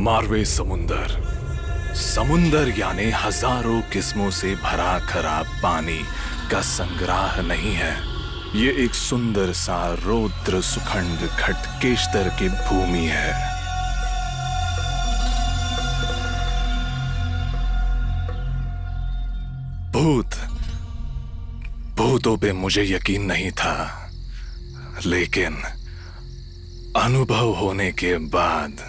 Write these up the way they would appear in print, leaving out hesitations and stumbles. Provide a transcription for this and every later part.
मारवे समुंदर। समुंदर यानी हजारों किस्मों से भरा खराब पानी का संग्रह नहीं है। ये एक सुंदर सा रौद्र सुखंड खटकेश्तर की भूमि है। भूतों पे मुझे यकीन नहीं था, लेकिन अनुभव होने के बाद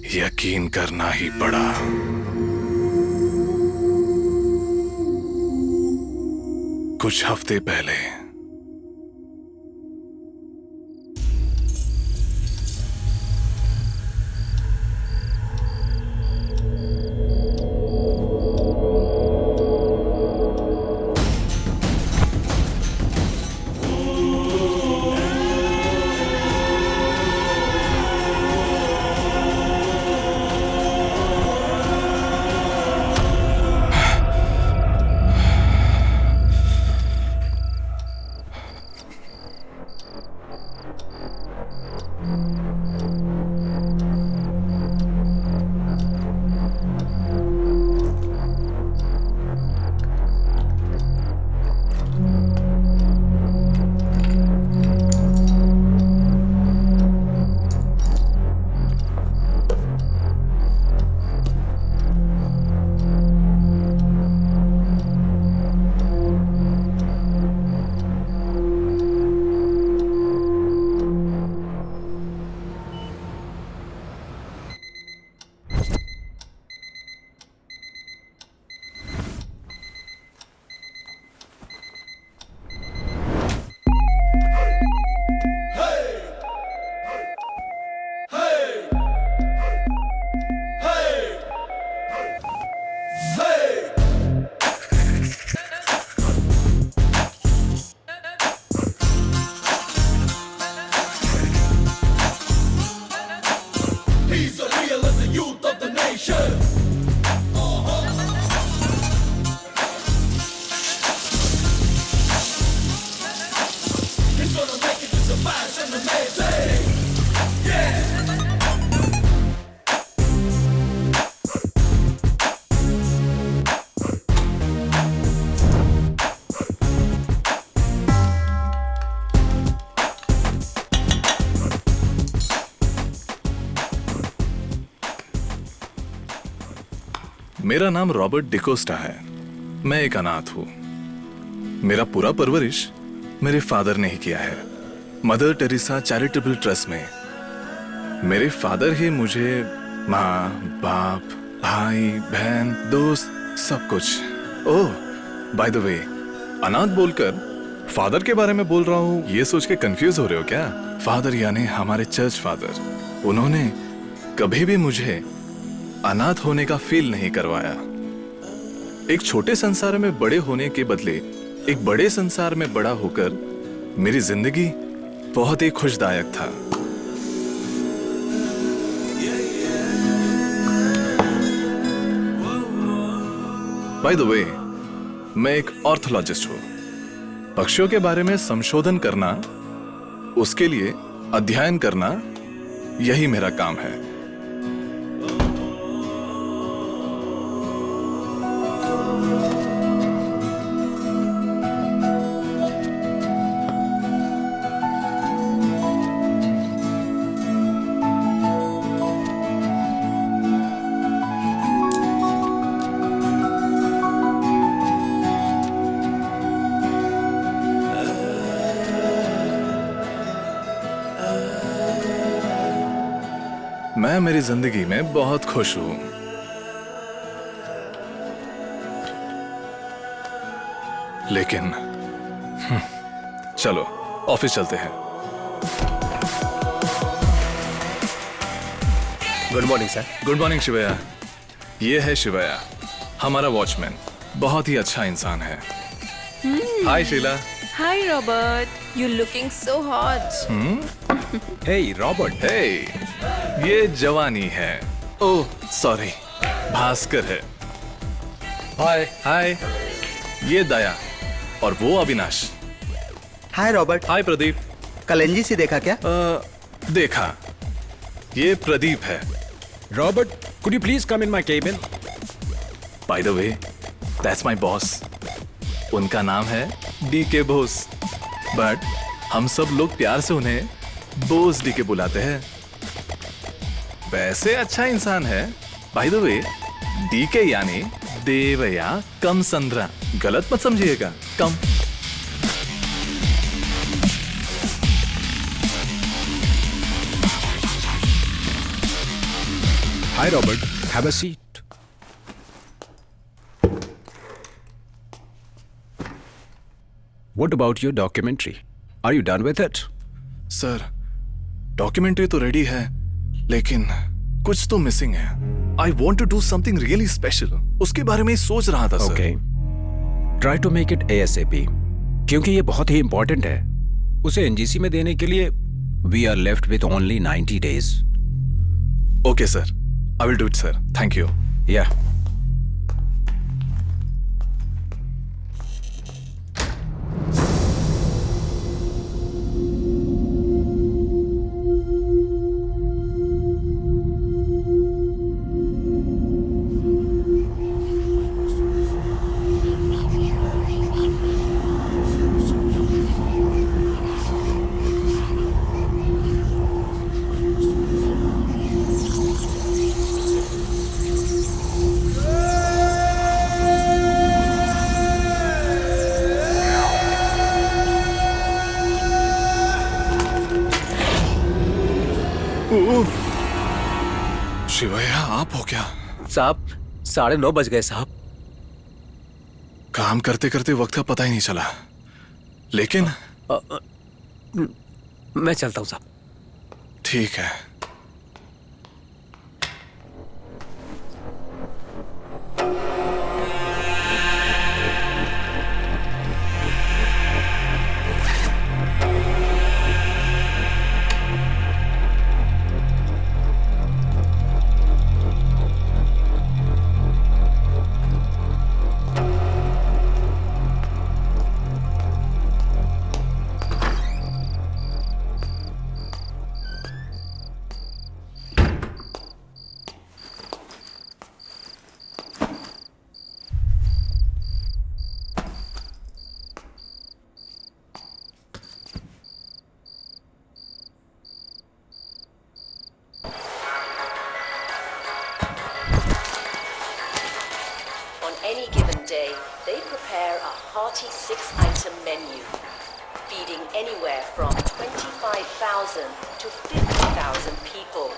यकीन करना ही पड़ा। कुछ हफ्ते पहले मेरा नाम रॉबर्ट डिकोस्टा है। मैं एक अनाथ हूं। मेरा पूरा परवरिश मेरे फादर ने ही किया है, मदर टेरेसा चैरिटेबल ट्रस्ट में। मेरे फादर ही मुझे माँ, बाप, भाई, बहन, दोस्त, सब कुछ। ओह, बाय द वे, अनाथ बोलकर फादर के बारे में बोल रहा हूँ, ये सोच के कंफ्यूज हो रहे हो क्या? फादर यानी हमारे चर्च फादर। उन्होंने कभी भी मुझे अनाथ होने का फील नहीं करवाया। एक छोटे संसार में बड़े होने के बदले एक बड़े संसार में बड़ा होकर मेरी जिंदगी बहुत ही खुशदायक था। बाय द वे, मैं एक ऑर्थोलॉजिस्ट हूं। पक्षियों के बारे में संशोधन करना, उसके लिए अध्ययन करना, यही मेरा काम है। मैं मेरी जिंदगी में बहुत खुश हूं। लेकिन चलो ऑफिस चलते हैं। Good morning sir. Good morning Shivaya. ये है शिवया, हमारा वॉचमैन। बहुत ही अच्छा इंसान है। Hi Sheela. Hi Robert, you're looking so hot. Hey Robert. Hey, ये जवानी है। ओह सॉरी, भास्कर है। हाय। हाय, ये दया और वो अविनाश। हाय रॉबर्ट। हाय प्रदीप। कल एनजीसी देखा क्या? देखा। ये प्रदीप है, Robert, could you please come in my cabin? By the way, that's my boss. उनका नाम है DK बोस, बट हम सब लोग प्यार से उन्हें बोस DK बुलाते हैं। वैसे अच्छा इंसान है। By the way, DK यानी देवया कम संद्रा, गलत मत समझिएगा। कम। Hi, Robert. Have a seat. What about your documentary? Are you done with it? Sir, documentary तो रेडी है, लेकिन कुछ तो मिसिंग है। I want to do something really special. उसके बारे में ही सोच रहा था sir. Okay. Try to make it ASAP. क्योंकि ये बहुत ही इंपॉर्टेंट है। उसे NGC में देने के लिए we are left with only 90 days. Okay sir, I will do it sir. Thank you. Yeah. Shivaiah, आप हो क्या? साहब 9:30 बज गए साहब। काम करते करते वक्त का पता ही नहीं चला, लेकिन मैं चलता हूँ साहब। ठीक है। On any given day, they prepare a hearty 6-item menu, feeding anywhere from 25,000 to 50,000 people.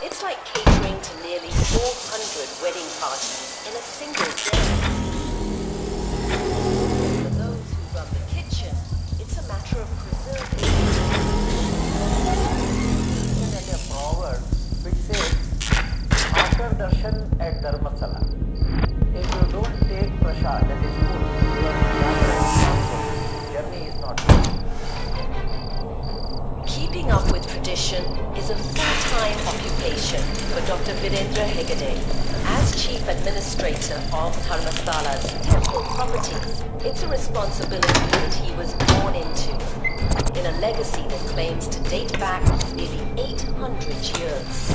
It's like catering to nearly 400 wedding parties in a single day. For those who run the kitchen, it's a matter of preserving And a proverb which says, after darshan at Dharmasala, if you don't take prasad, that is food, your journey is not good. Keeping up with tradition is a full-time occupation for Dr. Virendra Hegde. As Chief Administrator of Dharmastala's temple properties, it's a responsibility that he was born into, in a legacy that claims to date back nearly 800 years.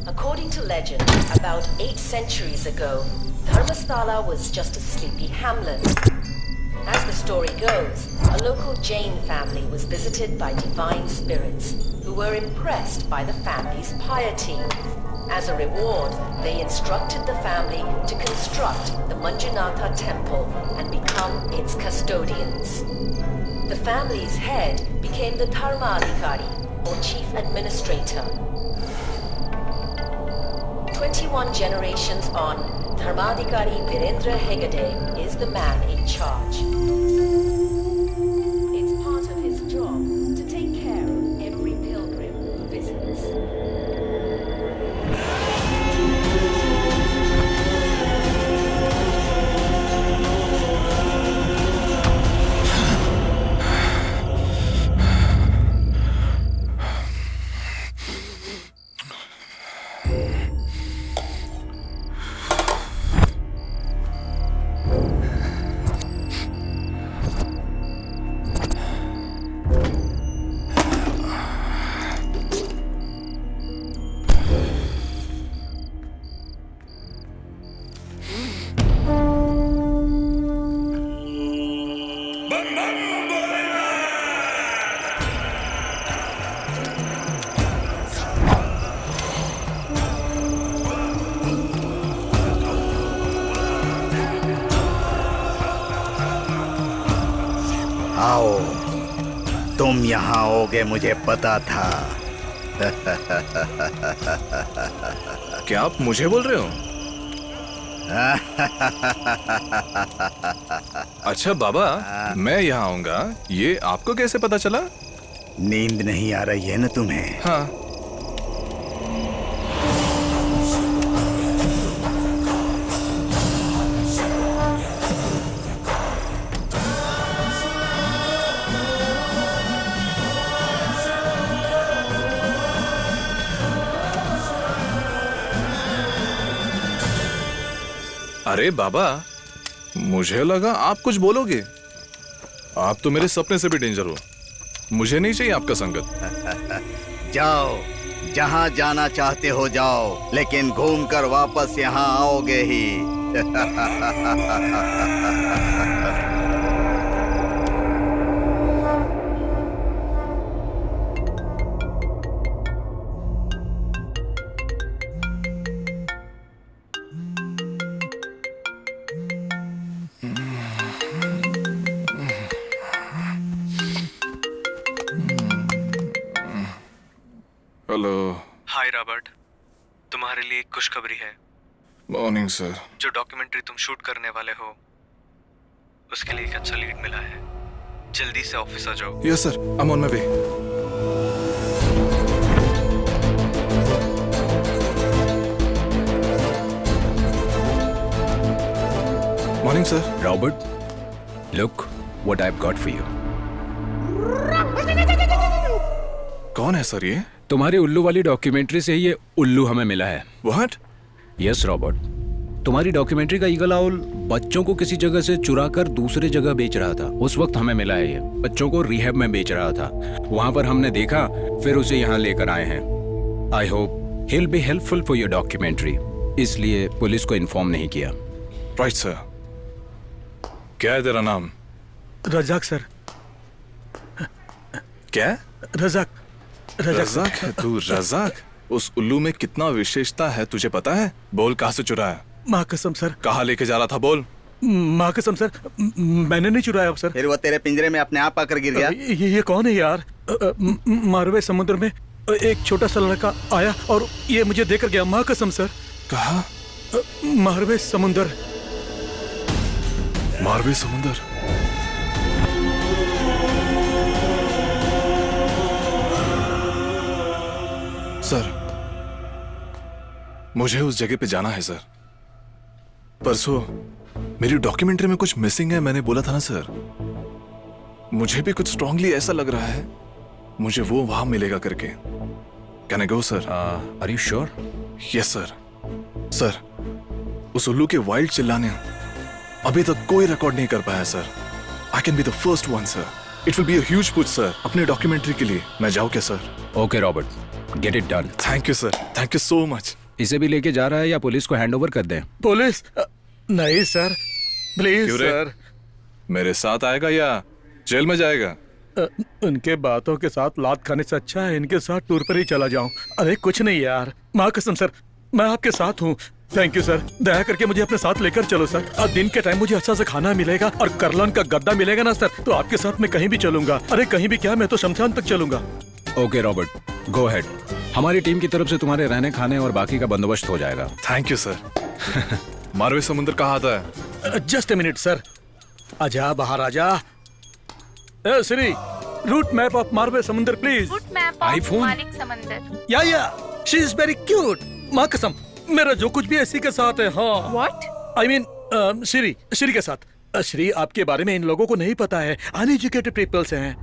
According to legend, about 8 centuries ago, Dharmasthala was just a sleepy hamlet. As the story goes, a local Jain family was visited by divine spirits who were impressed by the family's piety. As a reward, they instructed the family to construct the Manjunatha temple and become its custodians. The family's head became the Dharmadhikari, or chief administrator. 21 generations on, Dharmadhikari Virendra Hegde is the man in charge. It's part of his job to take care of every pilgrim who visits. आओ, तुम यहाँ आओगे मुझे पता था। क्या आप मुझे बोल रहे हो? अच्छा बाबा, मैं यहाँ आऊंगा, ये आपको कैसे पता चला? नींद नहीं आ रही है ना तुम्हें? हाँ। अरे बाबा, मुझे लगा आप कुछ बोलोगे। आप तो मेरे सपने से भी डेंजर हो। मुझे नहीं चाहिए आपका संगत। जाओ, जहाँ जाना चाहते हो जाओ, लेकिन घूमकर वापस यहाँ आओगे ही। हेलो। हाय रॉबर्ट, तुम्हारे लिए एक खुशखबरी है। Morning sir. जो डॉक्यूमेंट्री तुम शूट करने वाले हो उसके लिए एक अच्छा लीड मिला है। जल्दी से ऑफिस आ जाओ। Yes sir, I am on my way. Morning sir. Robert, look what I've got for you. कौन है सर ये? तुम्हारी उल्लू वाली डॉक्यूमेंट्री से ही ये उल्लू हमें मिला है। What? यस रॉबर्ट, तुम्हारी डॉक्यूमेंट्री का ईगल आउल बच्चों को किसी जगह से चुरा कर दूसरे जगह बेच रहा था। उस वक्त हमें मिला है ये। बच्चों को रिहैब में बेच रहा था। वहां पर हमने देखा, फिर उसे यहाँ लेकर आए हैं। I hope he'll be helpful for your documentary, इसलिए पुलिस को इन्फॉर्म नहीं किया। Right sir. क्या है तेरा नाम? रजाक सर। क्या? रजाक। रजाक है तू? रजाक? उस उल्लू में कितना विशेषता है तुझे पता है? बोल, कहाँ से चुराया? माँ कसम सर। कहाँ लेके जा रहा था? बोल। माँ कसम सर, मैंने नहीं चुराया सर। फिर वो तेरे पिंजरे में अपने आप आकर गिर गया। ये कौन है यार? मारवे समुद्र में एक छोटा सा लड़का आया और ये मुझे देकर गया। माँ कसम सर। कहाँ? मारवे समुद्र। मारवे समुद्र? सर, मुझे उस जगह पे जाना है सर। परसों मेरी डॉक्यूमेंट्री में कुछ मिसिंग है, मैंने बोला था ना सर। मुझे भी कुछ स्ट्रांगली ऐसा लग रहा है मुझे वो वहां मिलेगा करके। Can I go sir? Are you sure? Yes sir. Sir, उस उल्लू के वाइल्ड चिल्लाने अभी तक कोई रिकॉर्ड नहीं कर पाया sir. I can be the first one sir. It will be a huge push sir अपने डॉक्यूमेंट्री के लिए। मैं जाऊं क्या sir? Okay Robert, get it done. Thank you sir, thank you so much. इसे भी लेके जा रहा है या पुलिस को हैंडओवर कर दें? पुलिस? नहीं सर, प्लीज क्यों रे? सर। मेरे साथ आएगा या जेल में जाएगा? उनके बातों के साथ लात खाने से अच्छा है इनके साथ टूर पर ही चला जाऊं। अरे कुछ नहीं यार, माँ कसम सर, मैं आपके साथ हूँ। थैंक यू सर, दया करके मुझे अपने साथ लेकर चलो सर। और दिन के टाइम मुझे अच्छा सा खाना मिलेगा और करलन का गद्दा मिलेगा ना सर, तो आपके साथ मैं कहीं भी चलूंगा। अरे कहीं भी क्या, मैं तो शमशान तक चलूंगा। ओके रॉबर्ट, गो हेड। हमारी टीम की तरफ से तुम्हारे रहने खाने और बाकी का बंदोबस्त हो जाएगा। Thank you sir. मारवे समुद्र कहाँ आता है? Just a minute sir. आजा बाहर आजा। Shri, route map of Marve समुद्र प्लीज। Route map iPhone? मालिक समंदर। या शी इज वेरी क्यूट। माँ कसम, मेरा जो कुछ भी इसी के साथ है। हाँ। What? आई मीन श्री के साथ। श्री, आपके बारे में इन लोगों को नहीं पता है। अनएजुकेटेड पीपल्स हैं।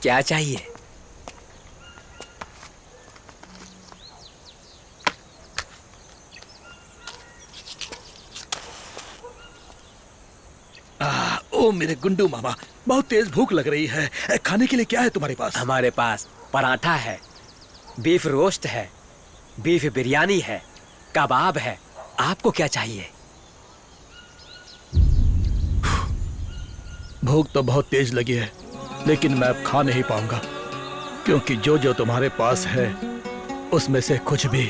क्या चाहिए? ओ मेरे गुंडू मामा, बहुत तेज भूख लग रही है। खाने के लिए क्या है तुम्हारे पास? हमारे पास पराठा है। बीफ रोस्ट है, बीफ बिरयानी है, कबाब है। आपको क्या चाहिए? भूख तो बहुत तेज लगी है, लेकिन मैं अब खा नहीं पाऊंगा, क्योंकि जो जो तुम्हारे पास है उसमें से कुछ भी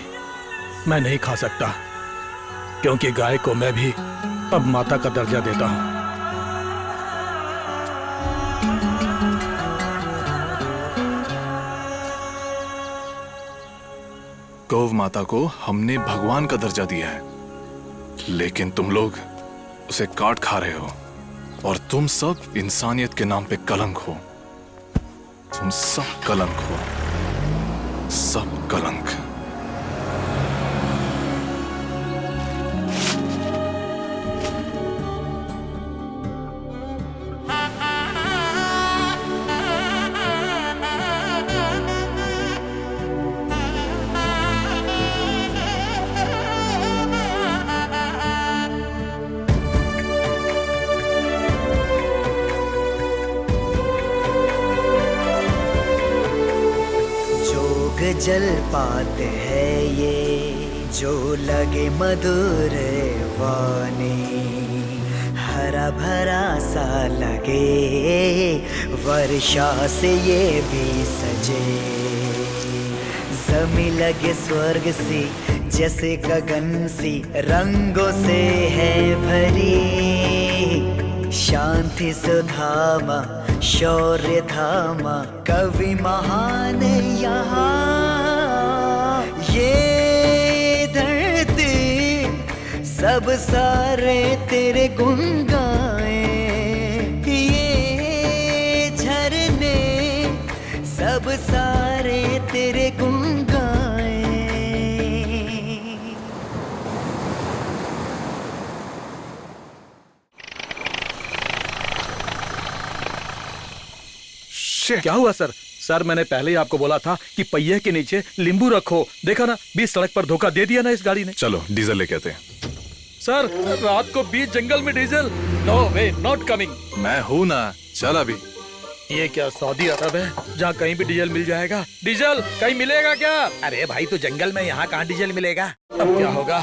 मैं नहीं खा सकता, क्योंकि गाय को मैं भी अब माता का दर्जा देता हूं। गौ माता को हमने भगवान का दर्जा दिया है, लेकिन तुम लोग उसे काट खा रहे हो, और तुम सब इंसानियत के नाम पे कलंक हो। तुम सब कलंक हो, सब कलंक। जल पाते हैं ये जो लगे मधुर वाणी, हरा भरा सा लगे वर्षा से ये भी सजे, जमी लगे स्वर्ग सी जैसे गगन सी रंगों से है भरी, शांति सुधामा शौर्य धामा कवि महान यहाँ, ये धरती सब सारे तेरे गुण गाए, ये झरने सब सारे तेरे गुण गाए। क्या हुआ सर? सर मैंने पहले ही आपको बोला था कि पहिए के नीचे नींबू रखो। देखा ना, बीच सड़क पर धोखा दे दिया ना इस गाड़ी ने। चलो डीजल लेके आते हैं। सर रात को बीच जंगल में diesel? No way, not coming. मैं हूं ना, चल अभी। ये क्या सऊदी अरब है जहाँ कहीं भी डीजल मिल जाएगा? डीजल कहीं मिलेगा क्या? अरे भाई तो जंगल में यहाँ कहाँ डीजल मिलेगा? अब क्या होगा?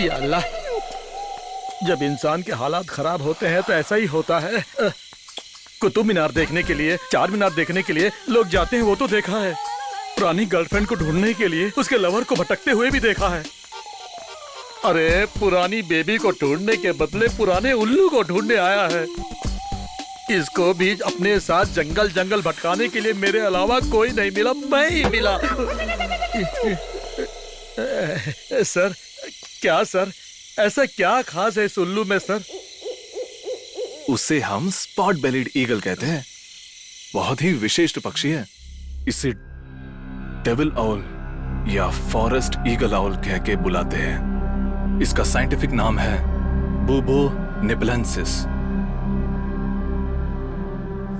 या अल्लाह, जब इंसान के हालात खराब होते हैं तो ऐसा ही होता है। कुतुब मीनार देखने के लिए, चार मीनार देखने के लिए लोग जाते हैं, वो तो देखा है। पुरानी गर्लफ्रेंड को ढूंढने के लिए उसके लवर को भटकते हुए भी देखा है। अरे पुरानी बेबी को ढूंढने के बदले पुराने उल्लू को ढूंढने आया है। इसको भी अपने साथ जंगल जंगल भटकाने के लिए मेरे अलावा कोई नहीं मिला, मैं ही मिला। सर क्या सर, ऐसा क्या खास है इस उल्लू में सर? उसे हम स्पॉट बेलिड ईगल कहते हैं। बहुत ही विशिष्ट पक्षी है। इसे डेविल आउल या फॉरेस्ट ईगल आउल कह के बुलाते हैं। इसका साइंटिफिक नाम है बुबो निबलेंसिस।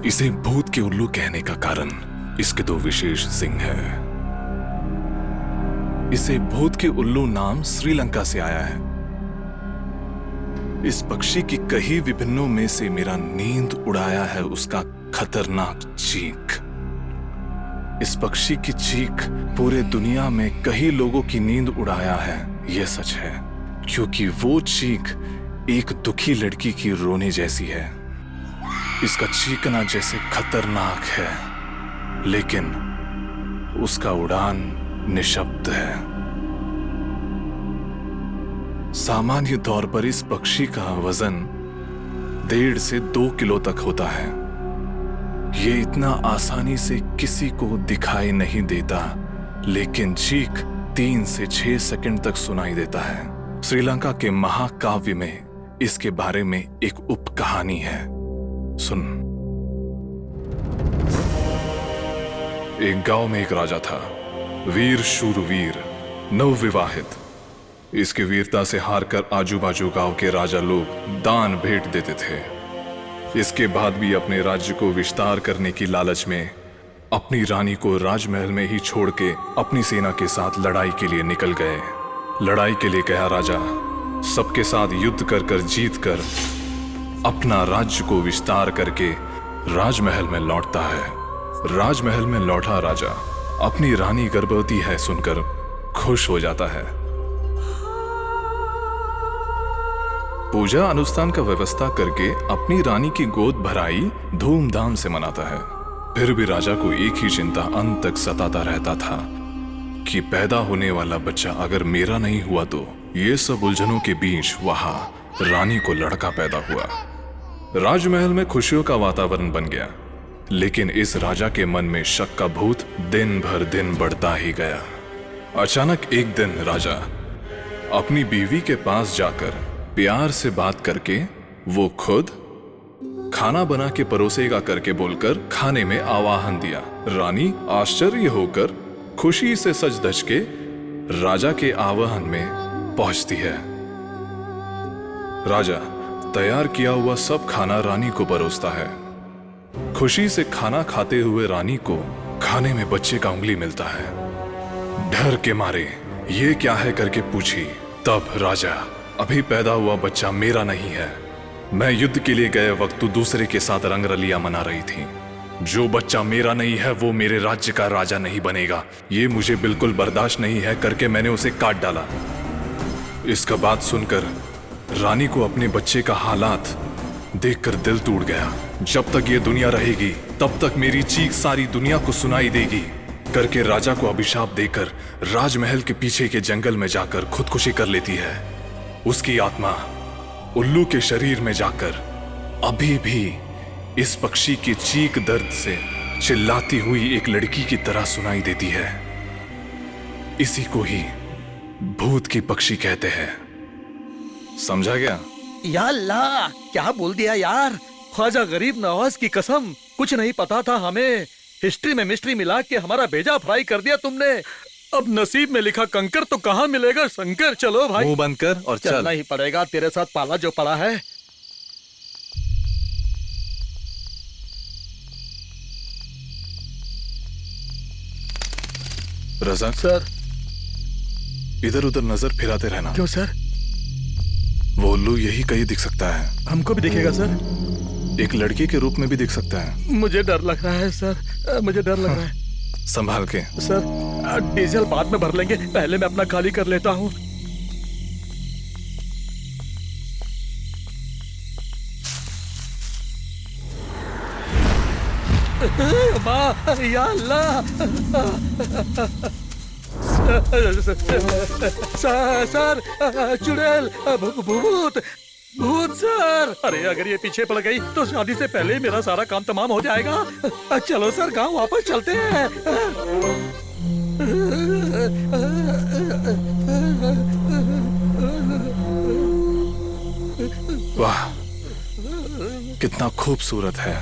इसे भूत के उल्लू कहने का कारण इसके दो विशेष सिंग हैं। इसे भूत के उल्लू नाम श्रीलंका से आया है। इस पक्षी की कई विभिन्नों में से मेरा नींद उड़ाया है उसका खतरनाक चीख। इस पक्षी की चीख पूरे दुनिया में कई लोगों की नींद उड़ाया है, यह सच है, क्योंकि वो चीख एक दुखी लड़की की रोने जैसी है। इसका चीखना जैसे खतरनाक है, लेकिन उसका उड़ान निशब्द है। सामान्य तौर पर इस पक्षी का वजन 1.5 से 2 किलो तक होता है। ये इतना आसानी से किसी को दिखाई नहीं देता, लेकिन चीख 3 से 6 सेकंड तक सुनाई देता है। श्रीलंका के महाकाव्य में इसके बारे में एक उप कहानी है, सुन। एक गांव में एक राजा था, वीर शूरवीर, नवविवाहित। इसकी वीरता से हारकर आजू बाजू गांव के राजा लोग दान भेंट देते थे। इसके बाद भी अपने राज्य को विस्तार करने की लालच में अपनी रानी को राजमहल में ही छोड़ के अपनी सेना के साथ लड़ाई के लिए निकल गए। लड़ाई के लिए गया राजा सबके साथ युद्ध कर कर जीत कर अपना राज्य को विस्तार करके राजमहल में लौटता है। राजमहल में लौटा राजा अपनी रानी गर्भवती है सुनकर खुश हो जाता है। पूजा अनुष्ठान का व्यवस्था करके अपनी रानी की गोद भराई धूमधाम से मनाता है। फिर भी राजा को एक ही चिंता अंत तक सताता रहता था कि पैदा होने वाला बच्चा अगर मेरा नहीं हुआ तो। ये सब उलझनों के बीच वहां रानी को लड़का पैदा हुआ। राजमहल में खुशियों का वातावरण बन गया, लेकिन इस राजा के मन में शक का भूत दिन भर दिन बढ़ता ही गया। अचानक एक दिन राजा अपनी बीवी के पास जाकर प्यार से बात करके वो खुद खाना बना के परोसेगा करके बोलकर खाने में आवाहन दिया। रानी आश्चर्य होकर खुशी से सज धज के राजा के आवाहन में पहुंचती है। राजा तैयार किया हुआ सब खाना रानी को परोसता है। खुशी से खाना खाते हुए रानी को खाने में बच्चे का उंगली मिलता है। डर के मारे ये क्या है करके पूछी। तब राजा, अभी पैदा हुआ बच्चा मेरा नहीं है। मैं युद्ध के लिए गए वक्त तू दूसरे के साथ रंगरलियां मना रही थी। जो बच्चा मेरा नहीं है वो मेरे राज्य का राजा नहीं बनेगा। ये मुझे बिल्कुल बर्दाश्त नहीं है करके मैंने उसे काट डाला। इसका बात सुनकर रानी को अपने बच्चे का हालात देखकर दिल टूट गया। जब तक ये दुनिया रहेगी तब तक मेरी चीख सारी दुनिया को सुनाई देगी करके राजा को अभिशाप देकर राजमहल के पीछे के जंगल में जाकर खुदकुशी कर लेती है। उसकी आत्मा उल्लू के शरीर में जाकर अभी भी इस पक्षी की चीख दर्द से चिल्लाती हुई एक लड़की की तरह सुनाई देती है। इसी को ही भूत की पक्षी कहते हैं। समझा गया? या अल्लाह, क्या बोल दिया यार। ख्वाजा गरीब नवाज की कसम, कुछ नहीं पता था हमें। हिस्ट्री में मिस्ट्री मिला के हमारा भेजा फ्राई कर दिया तुमने। अब नसीब में लिखा कंकर तो कहाँ मिलेगा शंकर। चलो भाई, मुंह बंद कर और चल। चलना ही पड़ेगा, तेरे साथ पाला जो पड़ा है। रज़ाक सर, इधर उधर नजर फिराते रहना। क्यों सर? वो उल्लू यही कहीं दिख सकता है। हमको भी दिखेगा सर? एक लड़की के रूप में भी दिख सकता है। मुझे डर लग रहा है सर, मुझे डर लग रहा है। संभाल के। सर, डीजल बाद में भर लेंगे, पहले मैं अपना खाली कर लेता हूँ। या अल्लाह। सर, चुड़ैल, भूत भूत सर। अरे अगर ये पीछे पड़ गई तो शादी से पहले ही मेरा सारा काम तमाम हो जाएगा। चलो सर, गांव वापस चलते हैं। वाह, कितना खूबसूरत है।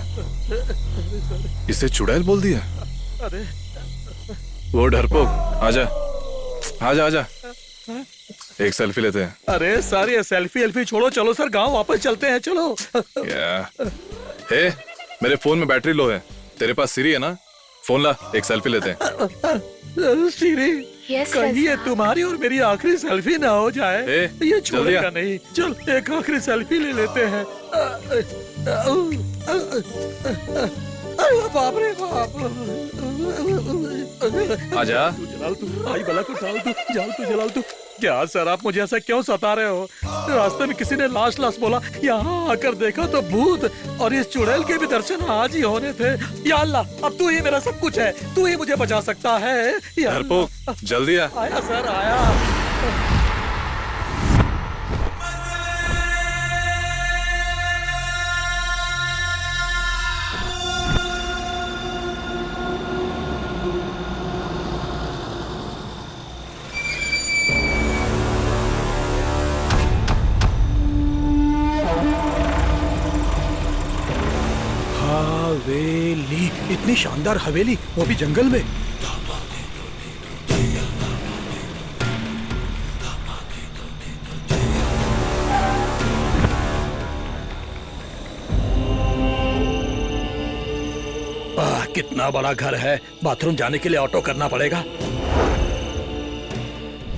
इसे चुड़ैल बोल दिया? अरे वो डरपोक, आजा आजा आजा, एक सेल्फी लेते हैं। अरे सर, ये सेल्फी छोड़ो, चलो सर गांव वापस चलते हैं। चलो। हे, मेरे फोन में बैटरी लो है। तेरे पास सीरी है ना? फोन ला, एक सेल्फी लेते हैं। सीरी? Yes, कहीं ये तुम्हारी और मेरी आखिरी सेल्फी ना हो जाए। ये छोड़ेगा नहीं। चल एक आखिरी सेल्फी ले लेते हैं। बाप रे बाप। आजा। जलाल तू, आई बला को डाल तू, जाल तू, जलाल तू। क्या सर, आप मुझे ऐसा क्यों सता रहे हो? रास्ते में किसी ने लाश बोला, यहाँ आकर देखा तो भूत और इस चुड़ैल के भी दर्शन आज ही होने थे। या अल्लाह, अब तू ही मेरा सब कुछ है, तू ही मुझे बचा सकता है। डरपोक, जल्दी आ। आया सर, आया। हवेली, इतनी शानदार हवेली, वो भी जंगल में। कितना बड़ा घर है। बाथरूम जाने के लिए ऑटो करना पड़ेगा।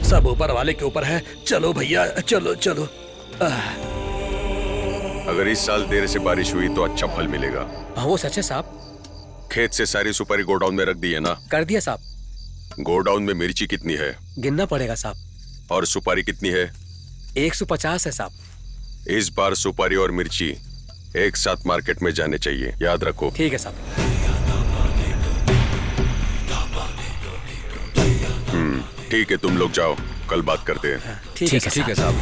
सब ऊपर वाले के ऊपर है। चलो भैया, चलो चलो। अगर इस साल देर से बारिश हुई तो अच्छा फल मिलेगा। हाँ वो सच है साहब। खेत से सारी सुपारी गोडाउन में रख दी है ना? कर दिया साहब। गोडाउन में मिर्ची कितनी है? गिनना पड़ेगा साहब। और सुपारी कितनी है? 150 है साहब। इस बार सुपारी और मिर्ची एक साथ मार्केट में जाने चाहिए, याद रखो। ठीक है साहब। ठीक है, तुम लोग जाओ, कल बात करते हैं। ठीक है साहब।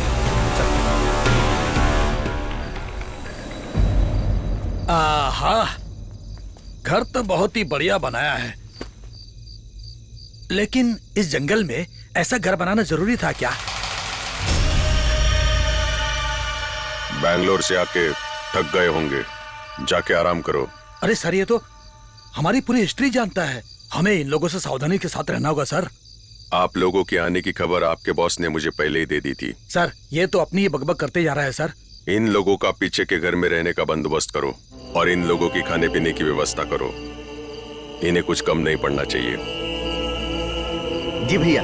आहा, घर तो बहुत ही बढ़िया बनाया है, लेकिन इस जंगल में ऐसा घर बनाना जरूरी था क्या? बैंगलोर से आके थक गए होंगे, जाके आराम करो। अरे सर, ये तो हमारी पूरी हिस्ट्री जानता है, हमें इन लोगों से सावधानी के साथ रहना होगा सर। आप लोगों के आने की खबर आपके बॉस ने मुझे पहले ही दे दी थी। सर, ये तो अपनी ही बकबक करते जा रहा है सर। इन लोगों का पीछे के घर में रहने का बंदोबस्त करो और इन लोगों की खाने पीने की व्यवस्था करो। इन्हें कुछ कम नहीं पड़ना चाहिए। जी भैया।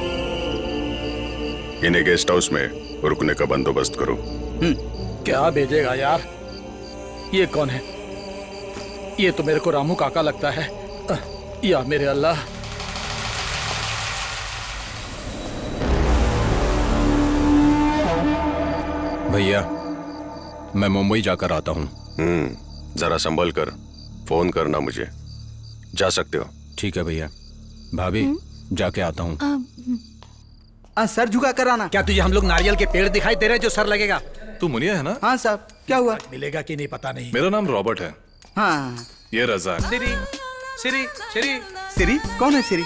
इन्हें गेस्ट हाउस में रुकने का बंदोबस्त करो। क्या भेजेगा यार, ये कौन है? ये तो मेरे को रामू काका लगता है। या मेरे अल्लाह। भैया, मैं मुंबई जाकर आता हूँ। जरा संभल कर फोन करना मुझे। जा सकते हो। ठीक है भैया। भाभी, जाके आता हूँ। सर झुका कर आना। क्या तुझे हम लोग नारियल के पेड़ दिखाई दे रहे हैं जो सर लगेगा? तू मुनिया है ना? हाँ साहब, क्या हुआ? मिलेगा कि नहीं पता नहीं। मेरा नाम रॉबर्ट है। हाँ। ये रज़ाक। सिरी, सिरी, सिरी। सिरी? कौन है सिरी?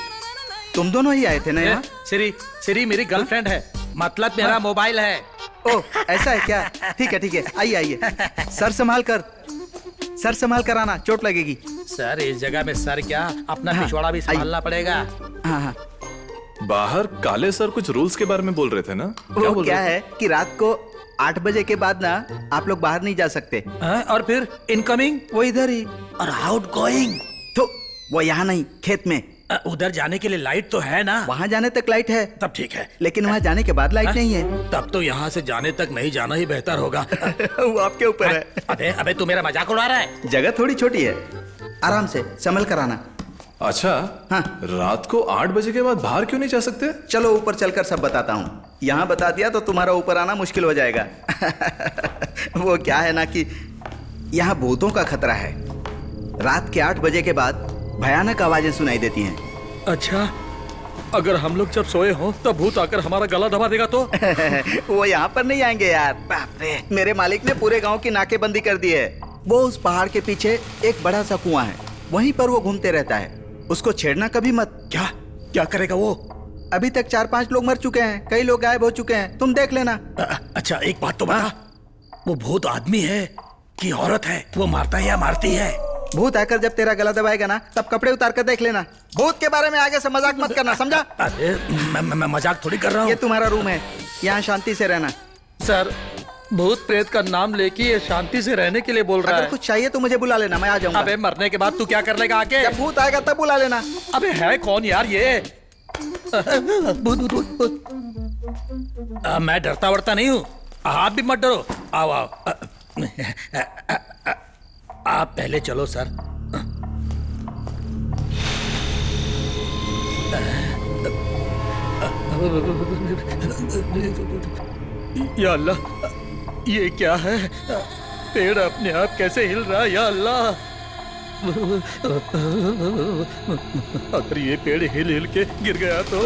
तुम दोनों ही आए थे ना यहाँ? सिरी, सिरी मेरी गर्लफ्रेंड है, मतलब मेरा मोबाइल है। ओह, ऐसा है क्या? ठीक है ठीक है, आइए आइए। सर संभाल कर, सर संभाल कर आना, चोट लगेगी। सर, इस जगह में सर क्या, अपना पिछवाड़ा भी संभालना पड़ेगा। हाँ हाँ। बाहर काले सर कुछ रूल्स के बारे में बोल रहे थे ना? वो क्या है कि रात को 8 बजे के बाद ना आप लोग बाहर नहीं जा सकते। और फिर इनकमिंग? वो इधर ही। और आउट गोइंग? तो वो यहाँ नहीं, खेत में। उधर जाने के लिए लाइट तो है ना? वहाँ जाने तक लाइट है। तब ठीक है, लेकिन वहाँ जाने के बाद लाइट नहीं है। तब तो यहाँ से जाने तक नहीं जाना ही बेहतर होगा। वो आपके ऊपर है। अबे अबे, तू मेरा मजाक उड़ा रहा है? जगह थोड़ी छोटी है, आराम से संभल कर आना। अच्छा, हाँ। रात को 8 बजे के बाद बाहर क्यों नहीं जा सकते? चलो ऊपर चलकर सब बताता हूँ। यहाँ बता दिया तो तुम्हारा ऊपर आना मुश्किल हो जाएगा। वो क्या है ना कि यहाँ भूतों का खतरा है। रात के 8 बजे के बाद भयानक आवाजें सुनाई देती हैं। अच्छा, अगर हम लोग जब सोए हों तब भूत आकर हमारा गला दबा देगा तो? वो यहाँ पर नहीं आएंगे यार। बाप रे, मेरे मालिक ने पूरे गांव की नाकेबंदी कर दी है। वो उस पहाड़ के पीछे एक बड़ा सा कुआं है, वहीं पर वो घूमते रहता है। उसको छेड़ना कभी मत। क्या क्या करेगा वो? अभी तक 4-5 लोग मर चुके हैं, कई लोग गायब हो चुके हैं, तुम देख लेना। अच्छा, एक बात तो बता, वो भूत आदमी है कि औरत है? वो मारता है या मारती है? भूत आकर जब तेरा गला दबाएगा ना, तब कपड़े उतार कर देख लेना। भूत के बारे में आगे से मजाक मत करना, समझा? अरे मैं मजाक थोड़ी कर रहा हूँ। ये तुम्हारा रूम है, यहाँ शांति से रहना। सर, भूत प्रेत का नाम लेके ये शांति से रहने के लिए बोल रहा है। अगर कुछ चाहिए तो मुझे बुला लेना, मैं आ जाऊंगा। अबे, मरने के बाद तू क्या कर लेगा आके? जब भूत आएगा तब बुला लेना। अबे है कौन यार ये? भूत भूत भूत। मैं डरता वरता नहीं हूँ, आप भी मत डरो। आओ आओ। आप पहले चलो सर। या अल्लाह, ये क्या है? पेड़ अपने आप कैसे हिल रहा है? या अल्लाह, अगर ये पेड़ हिल हिल के गिर गया तो?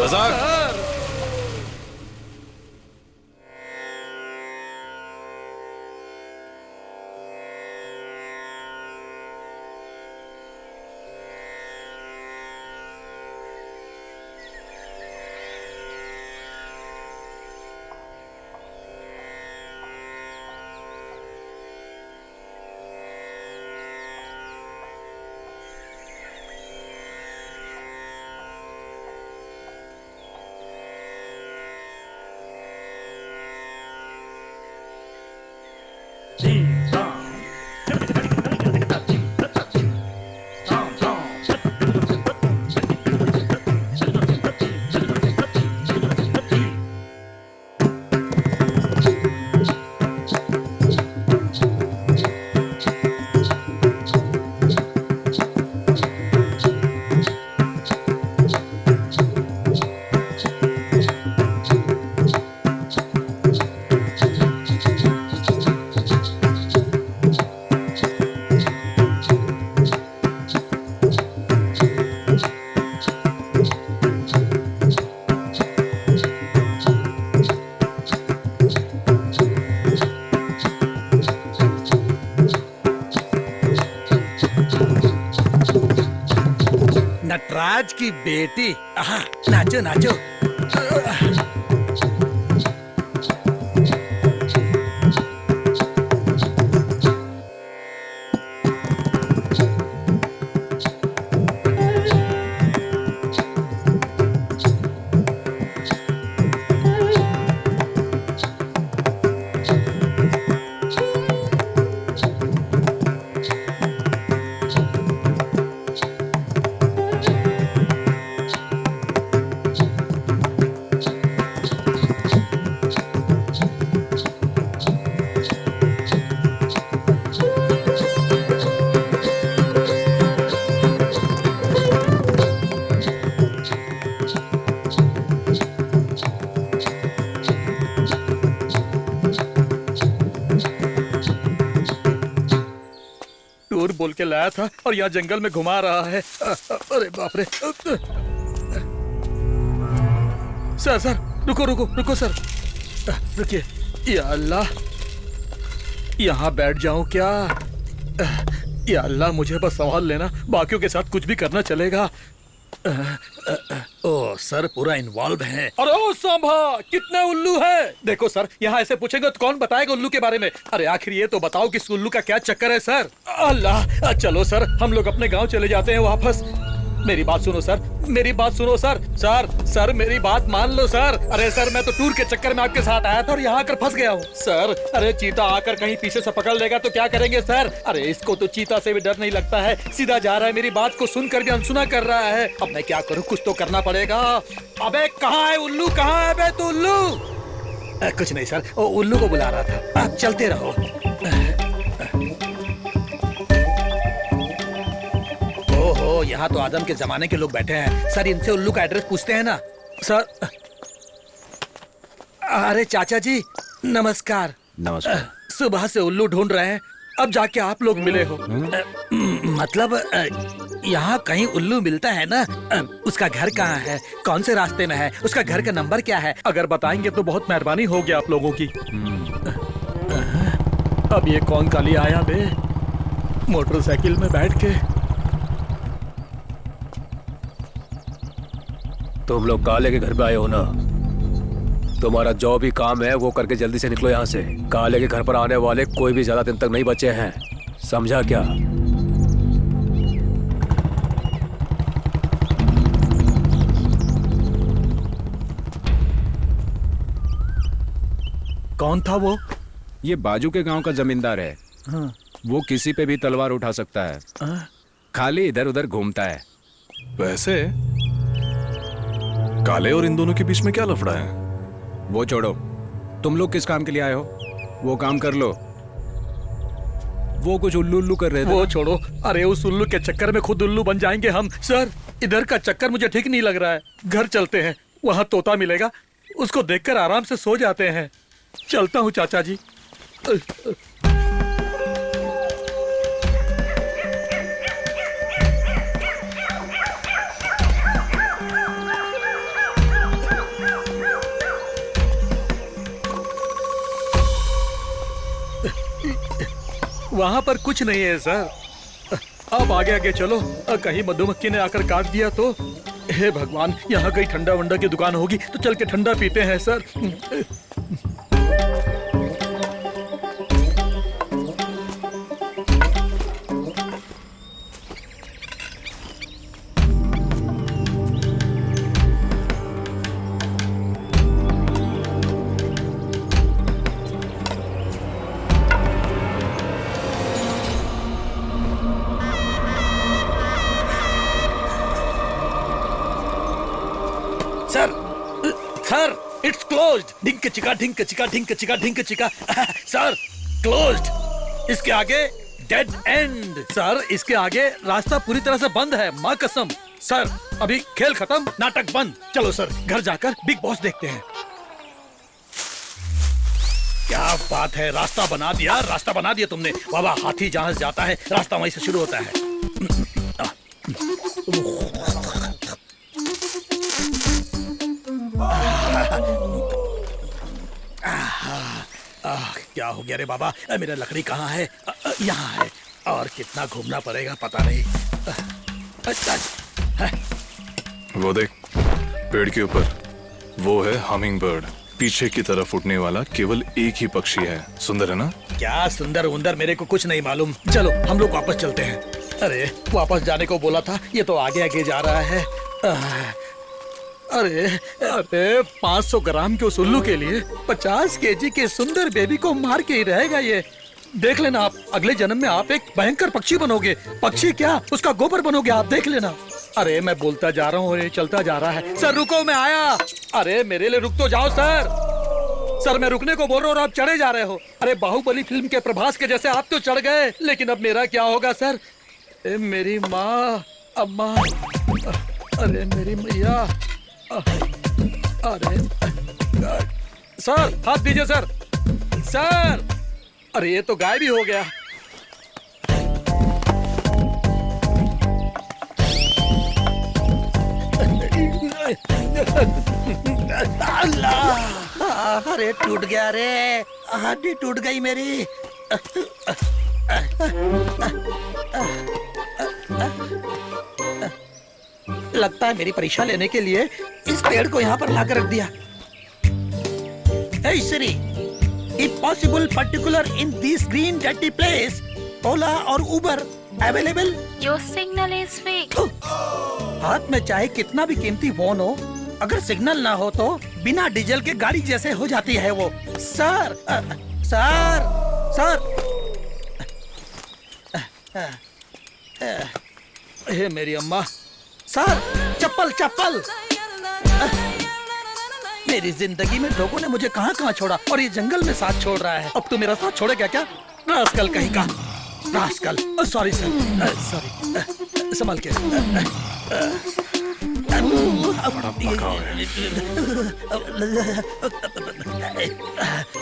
नटराज की बेटी। नाचो नाचो। बोल के लाया था और यहाँ जंगल में घुमा रहा है। अरे बाप रे। सर सर रुको रुको रुको सर, रुकिए। या अल्लाह, यहाँ बैठ जाऊं क्या? या अल्लाह, मुझे बस संभाल लेना, बाकियों के साथ कुछ भी करना चलेगा। ओ सर, पूरा इन्वॉल्व है। अरे ओ सांभा, कितने उल्लू है? देखो सर, यहाँ ऐसे पूछेंगे तो कौन बताएगा उल्लू के बारे में? अरे आखिर ये तो बताओ कि इस उल्लू का क्या चक्कर है सर? अल्लाह, चलो सर, हम लोग अपने गांव चले जाते हैं वापस। मेरी बात सुनो सर, मेरी बात सुनो सर। सर सर मेरी बात मान लो सर। अरे सर, मैं तो टूर के चक्कर में आपके साथ आया था और यहाँ आकर फंस गया हूँ सर। अरे चीता आकर कहीं पीछे से पकड़ लेगा तो क्या करेंगे सर? अरे इसको तो चीता से भी डर नहीं लगता है, सीधा जा रहा है, मेरी बात को सुनकर भी अनसुना कर रहा है। अब मैं क्या करूँ, कुछ तो करना पड़ेगा। अबे कहाँ है उल्लू, कहाँ है बे तू उल्लू? कुछ नहीं सर, वो उल्लू को बुला रहा था। आप चलते रहो। ओहो, यहाँ तो आदम के जमाने के लोग बैठे हैं। सर, इनसे उल्लू का एड्रेस पूछते हैं ना सर। अरे चाचा जी नमस्कार। नमस्कार। सुबह से उल्लू ढूंढ रहे हैं, अब जाके आप लोग मिले हो। मतलब यहाँ कहीं उल्लू मिलता है ना? उसका घर कहाँ है, कौन से रास्ते में है, उसका घर का नंबर क्या है? अगर बताएंगे तो बहुत मेहरबानी होगी आप लोगों की। अब ये कौन काली आया बे मोटरसाइकिल में बैठ के? तुम लोग काले के घर पे आए हो ना? तुम्हारा जो भी काम है वो करके जल्दी से निकलो यहाँ से। काले के घर पर आने वाले कोई भी ज्यादा दिन तक नहीं बचे हैं, समझा क्या? कौन था वो? ये बाजू के गांव का जमींदार है। हाँ। वो किसी पे भी तलवार उठा सकता है। खाली इधर उधर घूमता है। वैसे काले और इन दोनों के बीच में क्या लफड़ा है? वो छोड़ो, तुम लोग किस काम के लिए आए हो? वो काम कर लो। वो कुछ उल्लू उल्लू कर रहे थे। वो छोड़ो, अरे उस उल्लू के चक्कर में खुद उल्लू बन जाएंगे हम। सर, इधर का चक्कर मुझे ठीक नहीं लग रहा है। घर चलते हैं, वहाँ तोता मिलेगा, उसको देखकर आराम से सो जाते हैं। चलता हूँ चाचा जी। वहां पर कुछ नहीं है सर। अब आगे आगे चलो, कहीं मधुमक्खी ने आकर काट दिया तो। हे भगवान, यहाँ कहीं ठंडा वंडा की दुकान होगी तो चल के ठंडा पीते हैं सर। Sir, it's closed. ढिंक चिका ढिंक चिका ढिंक चिका ढिंक चिका। Sir, closed. इसके आगे डेड एंड। सर, इसके आगे रास्ता पूरी तरह से बंद है, माँ कसम। सर, अभी खेल खत्म, नाटक बंद। चलो सर, घर जाकर बिग बॉस देखते हैं। क्या बात है, रास्ता बना दिया, रास्ता बना दिया तुमने। बाबा, हाथी जहां से जाता है रास्ता वहीं से शुरू होता है। क्या हो गया रे बाबा? मेरा लकड़ी कहाँ है? यहाँ है। और कितना घूमना पड़ेगा पता नहीं। अच्छा, वो देख, पेड़ के ऊपर वो है हमिंग बर्ड। पीछे की तरफ उड़ने वाला केवल एक ही पक्षी है। सुंदर है ना? क्या सुंदर उंदर, मेरे को कुछ नहीं मालूम। चलो हम लोग वापस चलते हैं। अरे वापस जाने को बोला था, ये तो आगे आगे जा रहा है। अरे अरे 500 ग्राम के उस उल्लू के लिए 50 केजी के सुंदर बेबी को मार के ही रहेगा ये। देख लेना आप, अगले जन्म में आप एक भयंकर पक्षी बनोगे। पक्षी क्या, उसका गोबर बनोगे आप, देख लेना। अरे मैं बोलता जा रहा हूँ और ये चलता जा रहा है। सर रुको, मैं आया। अरे मेरे लिए रुक तो जाओ सर। सर मैं रुकने को बोल रहा हूँ और आप चढ़े जा रहे हो। अरे बाहुबली फिल्म के प्रभास के जैसे आप तो चढ़ गए, लेकिन अब मेरा क्या होगा सर? मेरी माँ, अम्मा, अरे मेरी मैया, अरे सर हाथ दीजिए सर। सर अरे ये तो गायब ही हो गया। अल्लाह, अरे टूट गया रे, हड्डी टूट गई मेरी। लगता है मेरी परीक्षा लेने के लिए इस पेड़ को यहाँ पर लाकर रख दिया। Hey Siri, if possible particular in this green dirty place, Ola और Uber available? Your signal is weak. हाथ में चाहे कितना भी कीमती फोन हो, अगर सिग्नल ना हो तो बिना डीजल के गाड़ी जैसे हो जाती है वो। सर सर सर, हे मेरी अम्मा। सर चप्पल चप्पल। मेरी जिंदगी में लोगों ने मुझे कहाँ कहाँ छोड़ा और ये जंगल में साथ छोड़ रहा है। अब तो मेरा साथ छोड़ेगा क्या? रास्कल कहीं का, रास्कल। सॉरी सर, सॉरी, संभाल के।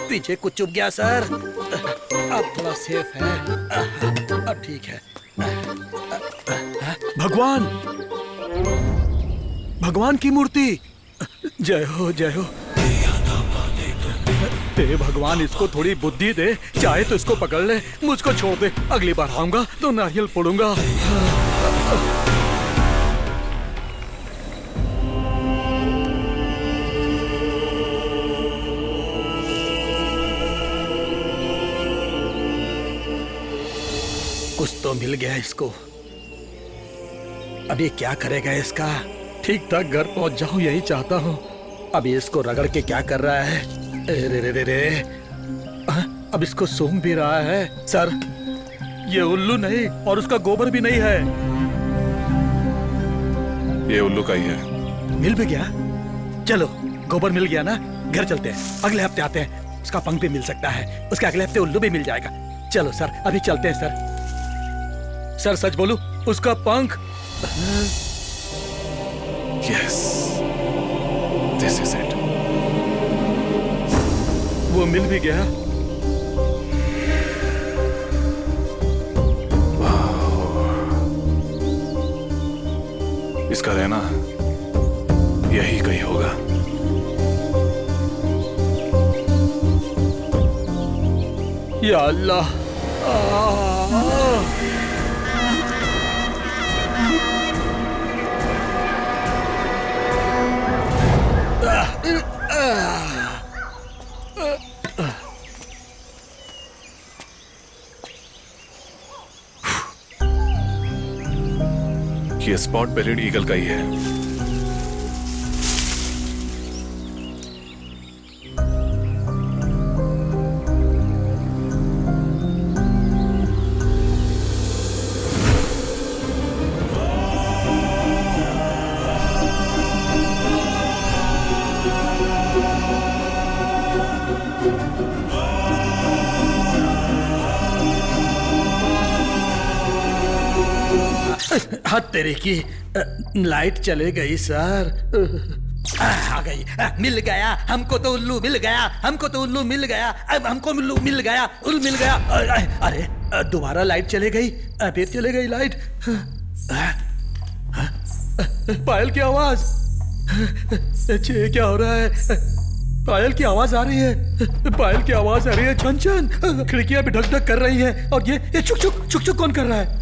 पीछे कुछ चुप गया सर। अब थोड़ा सेफ है, अब ठीक है। भगवान, भगवान की मूर्ति, जय हो जय हो। हे भगवान, इसको थोड़ी बुद्धि दे, चाहे तो इसको पकड़ ले, मुझको छोड़ दे। अगली बार आऊंगा तो नारियल फोड़ूंगा। कुछ तो मिल गया इसको। अब ये क्या करेगा इसका? ठीक ठाक घर पहुंच जाऊं यही चाहता हूँ। अभी इसको रगड़ के क्या कर रहा है? रे रे रे रे। अब इसको सूंघ भी रहा है। सर ये उल्लू नहीं और उसका गोबर भी नहीं है। ये उल्लू का ही है। मिल भी गया? चलो, गोबर मिल गया ना, घर चलते हैं। अगले हफ्ते आते हैं, उसका पंख भी मिल सकता है। उसके अगले हफ्ते उल्लू भी मिल जाएगा। चलो सर, अभी चलते हैं सर। सर सच बोलूं, उसका पंख। Yes, this is it. वो मिल भी गया। इसका रहना यही कहीं होगा। या अल्लाह। ये स्पॉट बेलेड ईगल का ही है। हाथ तेरे की, लाइट चले गई सर। आ गई, मिल गया हमको तो उल्लू मिल गया, हमको तो उल्लू मिल गया, अब हमको उल्लू मिल गया, उल्लू मिल गया। अरे दोबारा लाइट चले गई, फिर चले गई लाइट। पायल की आवाज। अच्छे क्या हो रहा है? पायल की आवाज आ रही है, पायल की आवाज आ रही है। छन छन खिड़कियां भी ढक ढक कर रही हैं और ये चुक चुक चुक चुक कौन कर रहा है?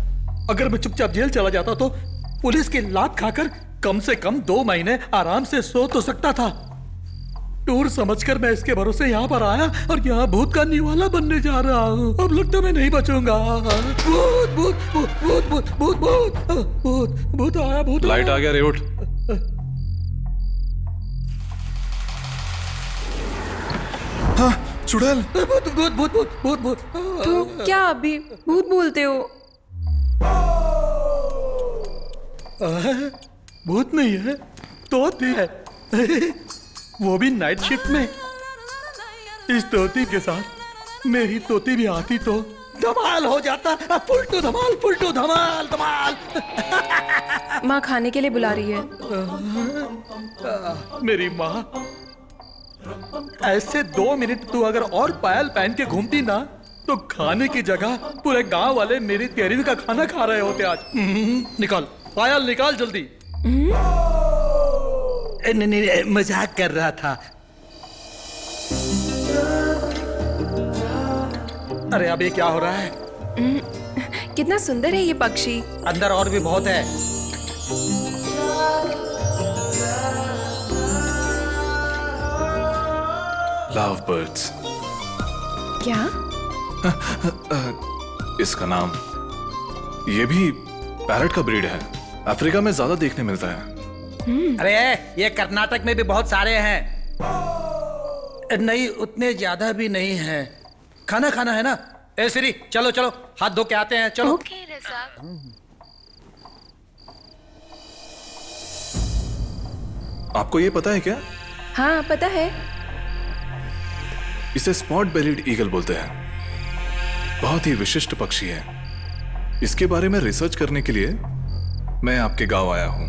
अगर मैं चुपचाप जेल चला जाता तो पुलिस की लात खाकर कम से कम 2 महीने आराम से सो तो सकता था। टूर समझकर मैं इसके भरोसे यहाँ पर आया और यहाँ भूत का निवाला बनने जा रहा हूँ। अब लगता मैं नहीं बचूंगा। भूत भूत भूत भूत भूत भूत भूत भूत भूत आया, भूत लाइट आ गया रे, उठ। हाँ, चुड़ैल। भूत भूत भूत भूत भूत भूत। तो क्या अभी भूत बोलते हो? भूत नहीं है, तोती है। वो भी नाइट शिफ्ट में। इस तोती के साथ मेरी तोती भी आती तो धमाल हो जाता। फुलटू धमाल, फुलटू धमाल, धमाल। माँ खाने के लिए बुला रही है। मेरी माँ, ऐसे 2 मिनट तू अगर और पायल पहन के घूमती ना तो खाने की जगह पूरे गांव वाले मेरी 13वीं का खाना खा रहे होते आज। निकाल पायल, निकाल जल्दी। नहीं, मजाक कर रहा था। अरे अब ये क्या हो रहा है? कितना सुंदर है ये पक्षी। अंदर और भी बहुत है। Love birds. क्या? इसका नाम, ये भी पैरट का ब्रीड है। अफ्रीका में ज्यादा देखने मिलता है। अरे ये कर्नाटक में भी बहुत सारे हैं। नहीं, उतने ज्यादा भी नहीं है। खाना खाना है ना? ए सिरी, चलो चलो हाथ धो के आते हैं, चलो। ओके रज़ाक। आपको ये पता है क्या? हाँ पता है। इसे स्पॉट बेलीड ईगल बोलते हैं। बहुत ही विशिष्ट पक्षी है। इसके बारे में रिसर्च करने के लिए मैं आपके गांव आया हूँ।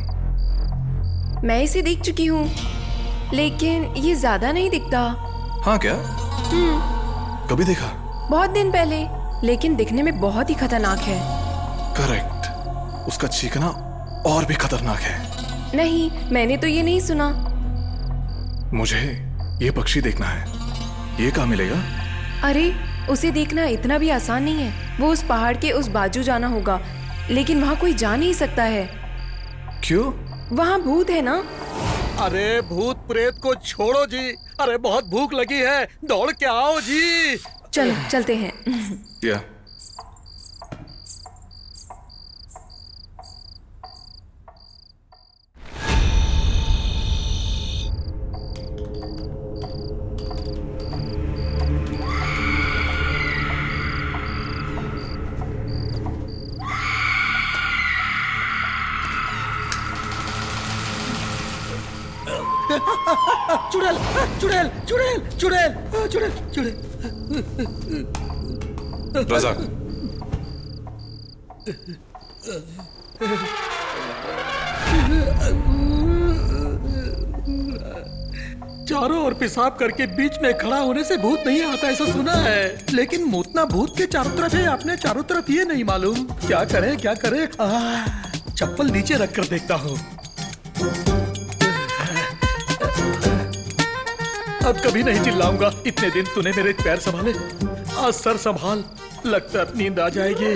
मैं इसे देख चुकी हूँ, लेकिन ये ज्यादा नहीं दिखता। हाँ क्या? कभी देखा? बहुत दिन पहले, लेकिन दिखने में बहुत ही खतरनाक है। करेक्ट। उसका चीखना और भी खतरनाक है। नहीं, मैंने तो ये नहीं सुना। मुझे ये पक्षी देखना है। ये कहाँ मिलेगा? अरे उसे देखना इतना भी आसान नहीं है। वो उस पहाड़ के उस बाजू जाना होगा, लेकिन वहाँ कोई जा नहीं सकता है। क्यों? वहाँ भूत है ना। अरे भूत प्रेत को छोड़ो जी। अरे बहुत भूख लगी है, दौड़ के आओ जी। चलो चलते हैं। या चुड़ैल, चुड़ैल, चुड़ैल, चुड़ैल, चुड़ैल, चुड़ैल। रज़ाक, चारों ओर पेशाब करके बीच में खड़ा होने से भूत नहीं आता, ऐसा सुना है। लेकिन मूतना भूत के चारों तरफ है, अपने चारों तरफ ये नहीं मालूम। क्या करे क्या करे? चप्पल नीचे रखकर देखता हूँ। अब कभी नहीं चिल्लाऊंगा। इतने दिन तूने मेरे पैर संभाले, आज सर संभाल। लगता है नींद आ जाएगी।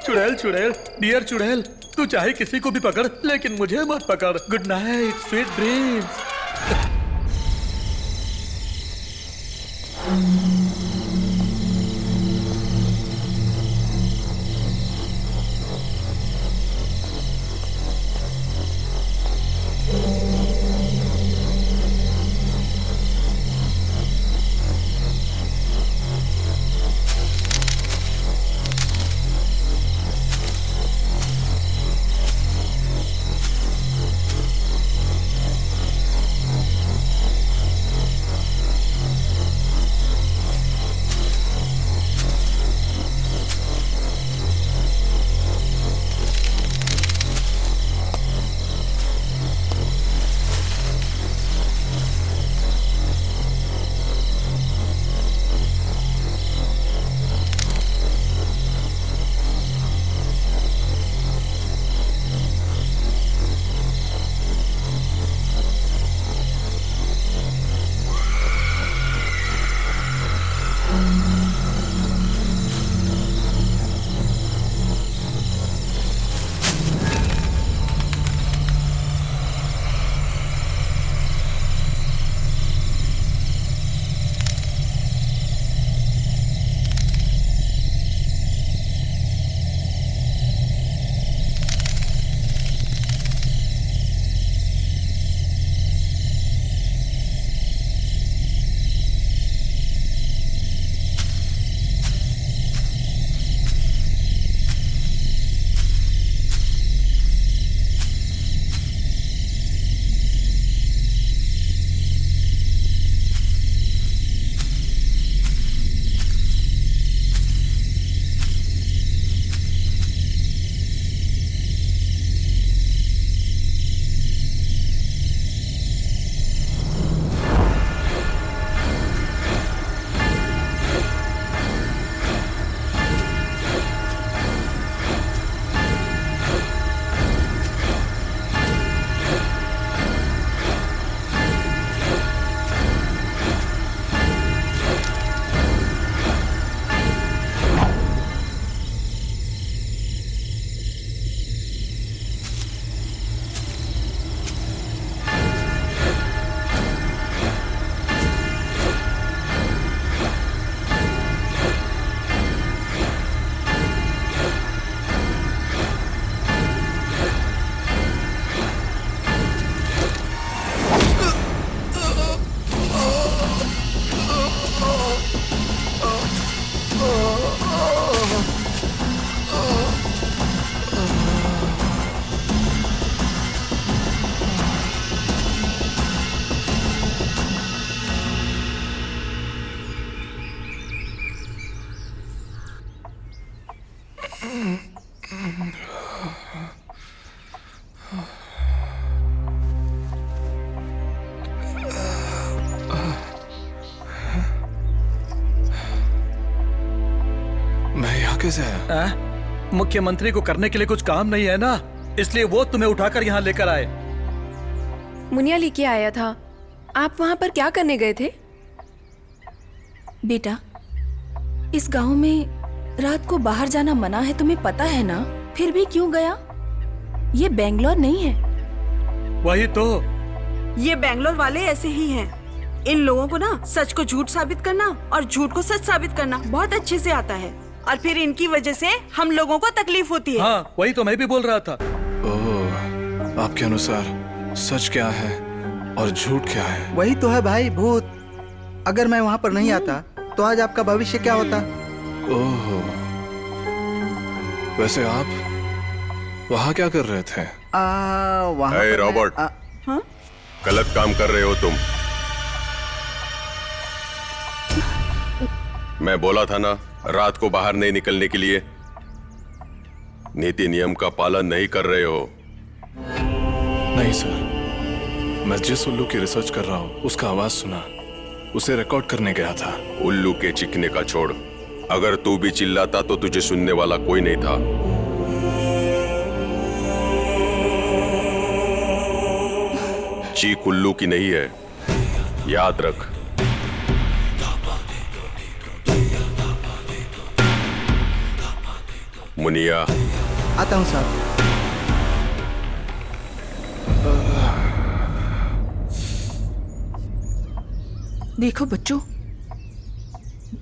चुड़ैल, चुड़ैल, डियर चुड़ैल, तू चाहे किसी को भी पकड़, लेकिन मुझे मत पकड़। Good night, sweet dreams. कैसे है? मुख्यमंत्री को करने के लिए कुछ काम नहीं है ना, इसलिए वो तुम्हें उठाकर यहाँ लेकर आए। मुनिया लेके आया था। आप वहाँ पर क्या करने गए थे? बेटा, इस गांव में रात को बाहर जाना मना है, तुम्हें पता है ना? फिर भी क्यों गया? ये बेंगलोर नहीं है। वही तो। ये बेंगलोर वाले ऐसे ही हैं। इन लोगों को ना सच को झूठ साबित करना और झूठ को सच साबित करना बहुत अच्छे से आता है, और फिर इनकी वजह से हम लोगों को तकलीफ होती है। हाँ, वही तो मैं भी बोल रहा था। ओह, आपके अनुसार सच क्या है और झूठ क्या है? वही तो है भाई, भूत। अगर मैं वहाँ पर नहीं आता तो आज आपका भविष्य क्या होता? ओह, वैसे आप वहाँ क्या कर रहे थे? वहाँ हे रॉबर्ट, गलत काम कर रहे हो तुम। मैं बोला था ना रात को बाहर नहीं निकलने के लिए। नीति नियम का पालन नहीं कर रहे हो। नहीं सर, मैं जिस उल्लू की रिसर्च कर रहा हूँ उसका आवाज सुना, उसे रिकॉर्ड करने गया था। उल्लू के चीखने का छोड़, अगर तू भी चिल्लाता तो तुझे सुनने वाला कोई नहीं था। चीख उल्लू की नहीं है, याद रख। मुनिया, आता हूँ साहब। देखो बच्चों,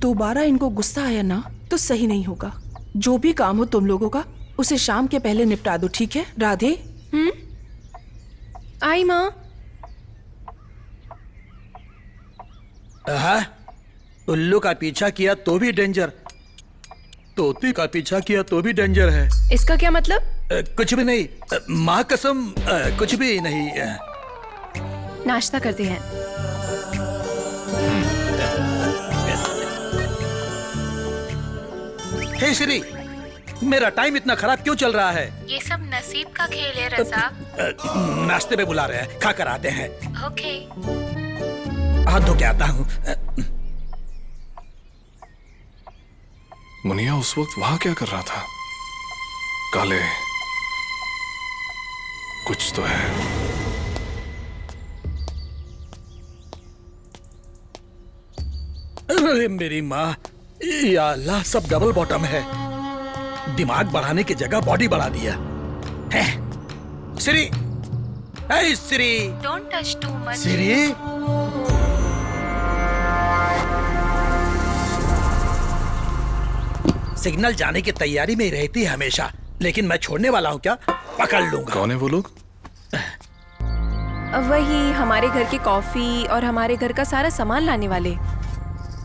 दोबारा इनको गुस्सा आया ना तो सही नहीं होगा। जो भी काम हो तुम लोगों का, उसे शाम के पहले निपटा दो, ठीक है? राधे। आई माँ। उल्लू का पीछा किया तो भी डेंजर, तोते का पीछा किया तो भी डेंजर है। इसका क्या मतलब? कुछ भी नहीं, माँ कसम, कुछ भी नहीं। नाश्ता करते हैं। हे श्री, मेरा टाइम इतना खराब क्यों चल रहा है? ये सब नसीब का खेल है रजा। नाश्ते में बुला रहे हैं, खा कर आते हैं। ओके। हाथ धो के आता हूँ। मुनिया उस वक्त वहां क्या कर रहा था? काले, कुछ तो है। अरे मेरी माँ, या अल्लाह, सब डबल बॉटम है। दिमाग बढ़ाने की जगह बॉडी बढ़ा दिया है। Shri, hey Shri, don't touch too much. Shri, signal जाने की तैयारी में ही रहती है हमेशा, लेकिन मैं छोड़ने वाला हूँ क्या? पकड़ लूंगा। कौन है वो लोग? वही हमारे घर की कॉफी और हमारे घर का सारा सामान लाने वाले।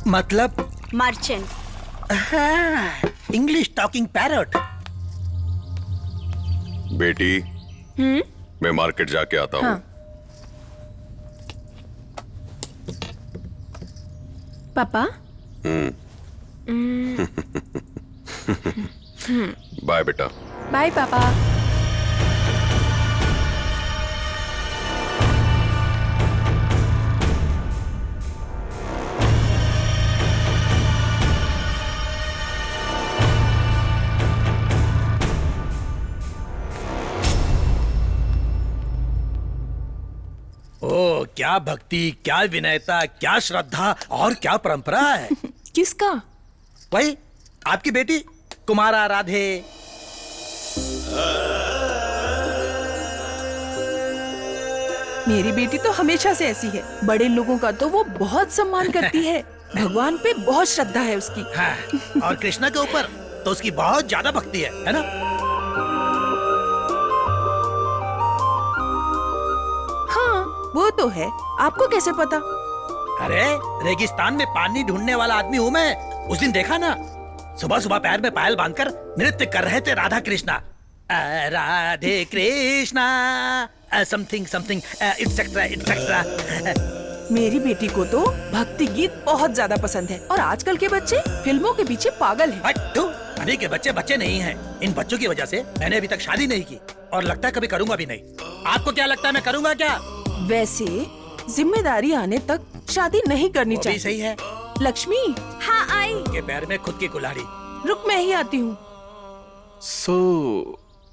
मतलब? मर्चेंट। English talking parrot. बेटी, मैं मार्केट जाके आता हूँ। पापा। बाय बेटा। बाय पापा। ओ, क्या भक्ति, क्या विनयता, क्या श्रद्धा और क्या परंपरा है। किसका? वही आपकी बेटी कुमारा राधे। मेरी बेटी तो हमेशा से ऐसी है। बड़े लोगों का तो वो बहुत सम्मान करती है। भगवान पे बहुत श्रद्धा है उसकी। हाँ, और कृष्णा के ऊपर तो उसकी बहुत ज्यादा भक्ति है ना? हाँ, वो तो है। आपको कैसे पता? अरे, रेगिस्तान में पानी ढूंढने वाला आदमी हूँ मैं। उस दिन देखा ना, सुबह सुबह पैर में पायल बांधकर नृत्य कर रहे थे Radha Krishna. Radhe Krishna something something et cetera et cetera. मेरी बेटी को तो भक्ति गीत बहुत ज्यादा पसंद है, और आजकल के बच्चे फिल्मों के पीछे पागल हैं। अभी के बच्चे बच्चे नहीं हैं। इन बच्चों की वजह से मैंने अभी तक शादी नहीं की, और लगता है कभी करूंगा भी नहीं। आपको क्या लगता है मैं करूंगा क्या? वैसे जिम्मेदारी आने तक शादी नहीं करनी चाहिए। सही है। लक्ष्मी। हाँ आई। के पैर में खुद की कुल्हाड़ी। रुक मैं ही आती हूँ।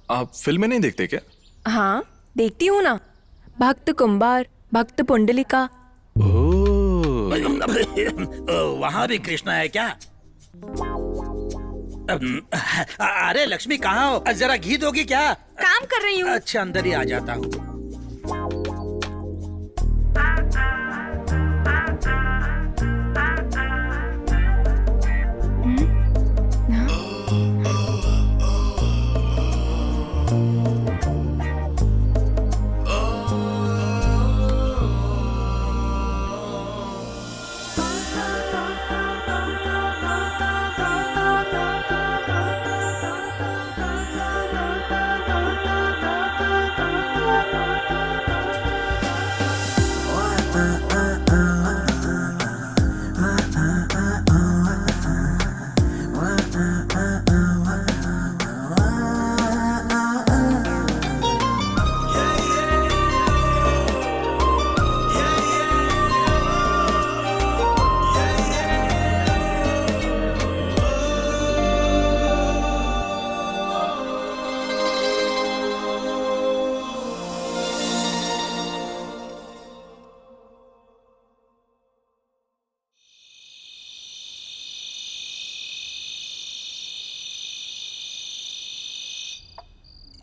आप फिल्में नहीं देखते क्या? हाँ देखती हूँ ना, भक्त कुंभार, भक्त पुंडलिका। वहाँ भी कृष्णा है क्या? अरे लक्ष्मी कहाँ हो? जरा घी दोगी क्या? काम कर रही हूँ। अच्छा अंदर ही आ जाता हूँ।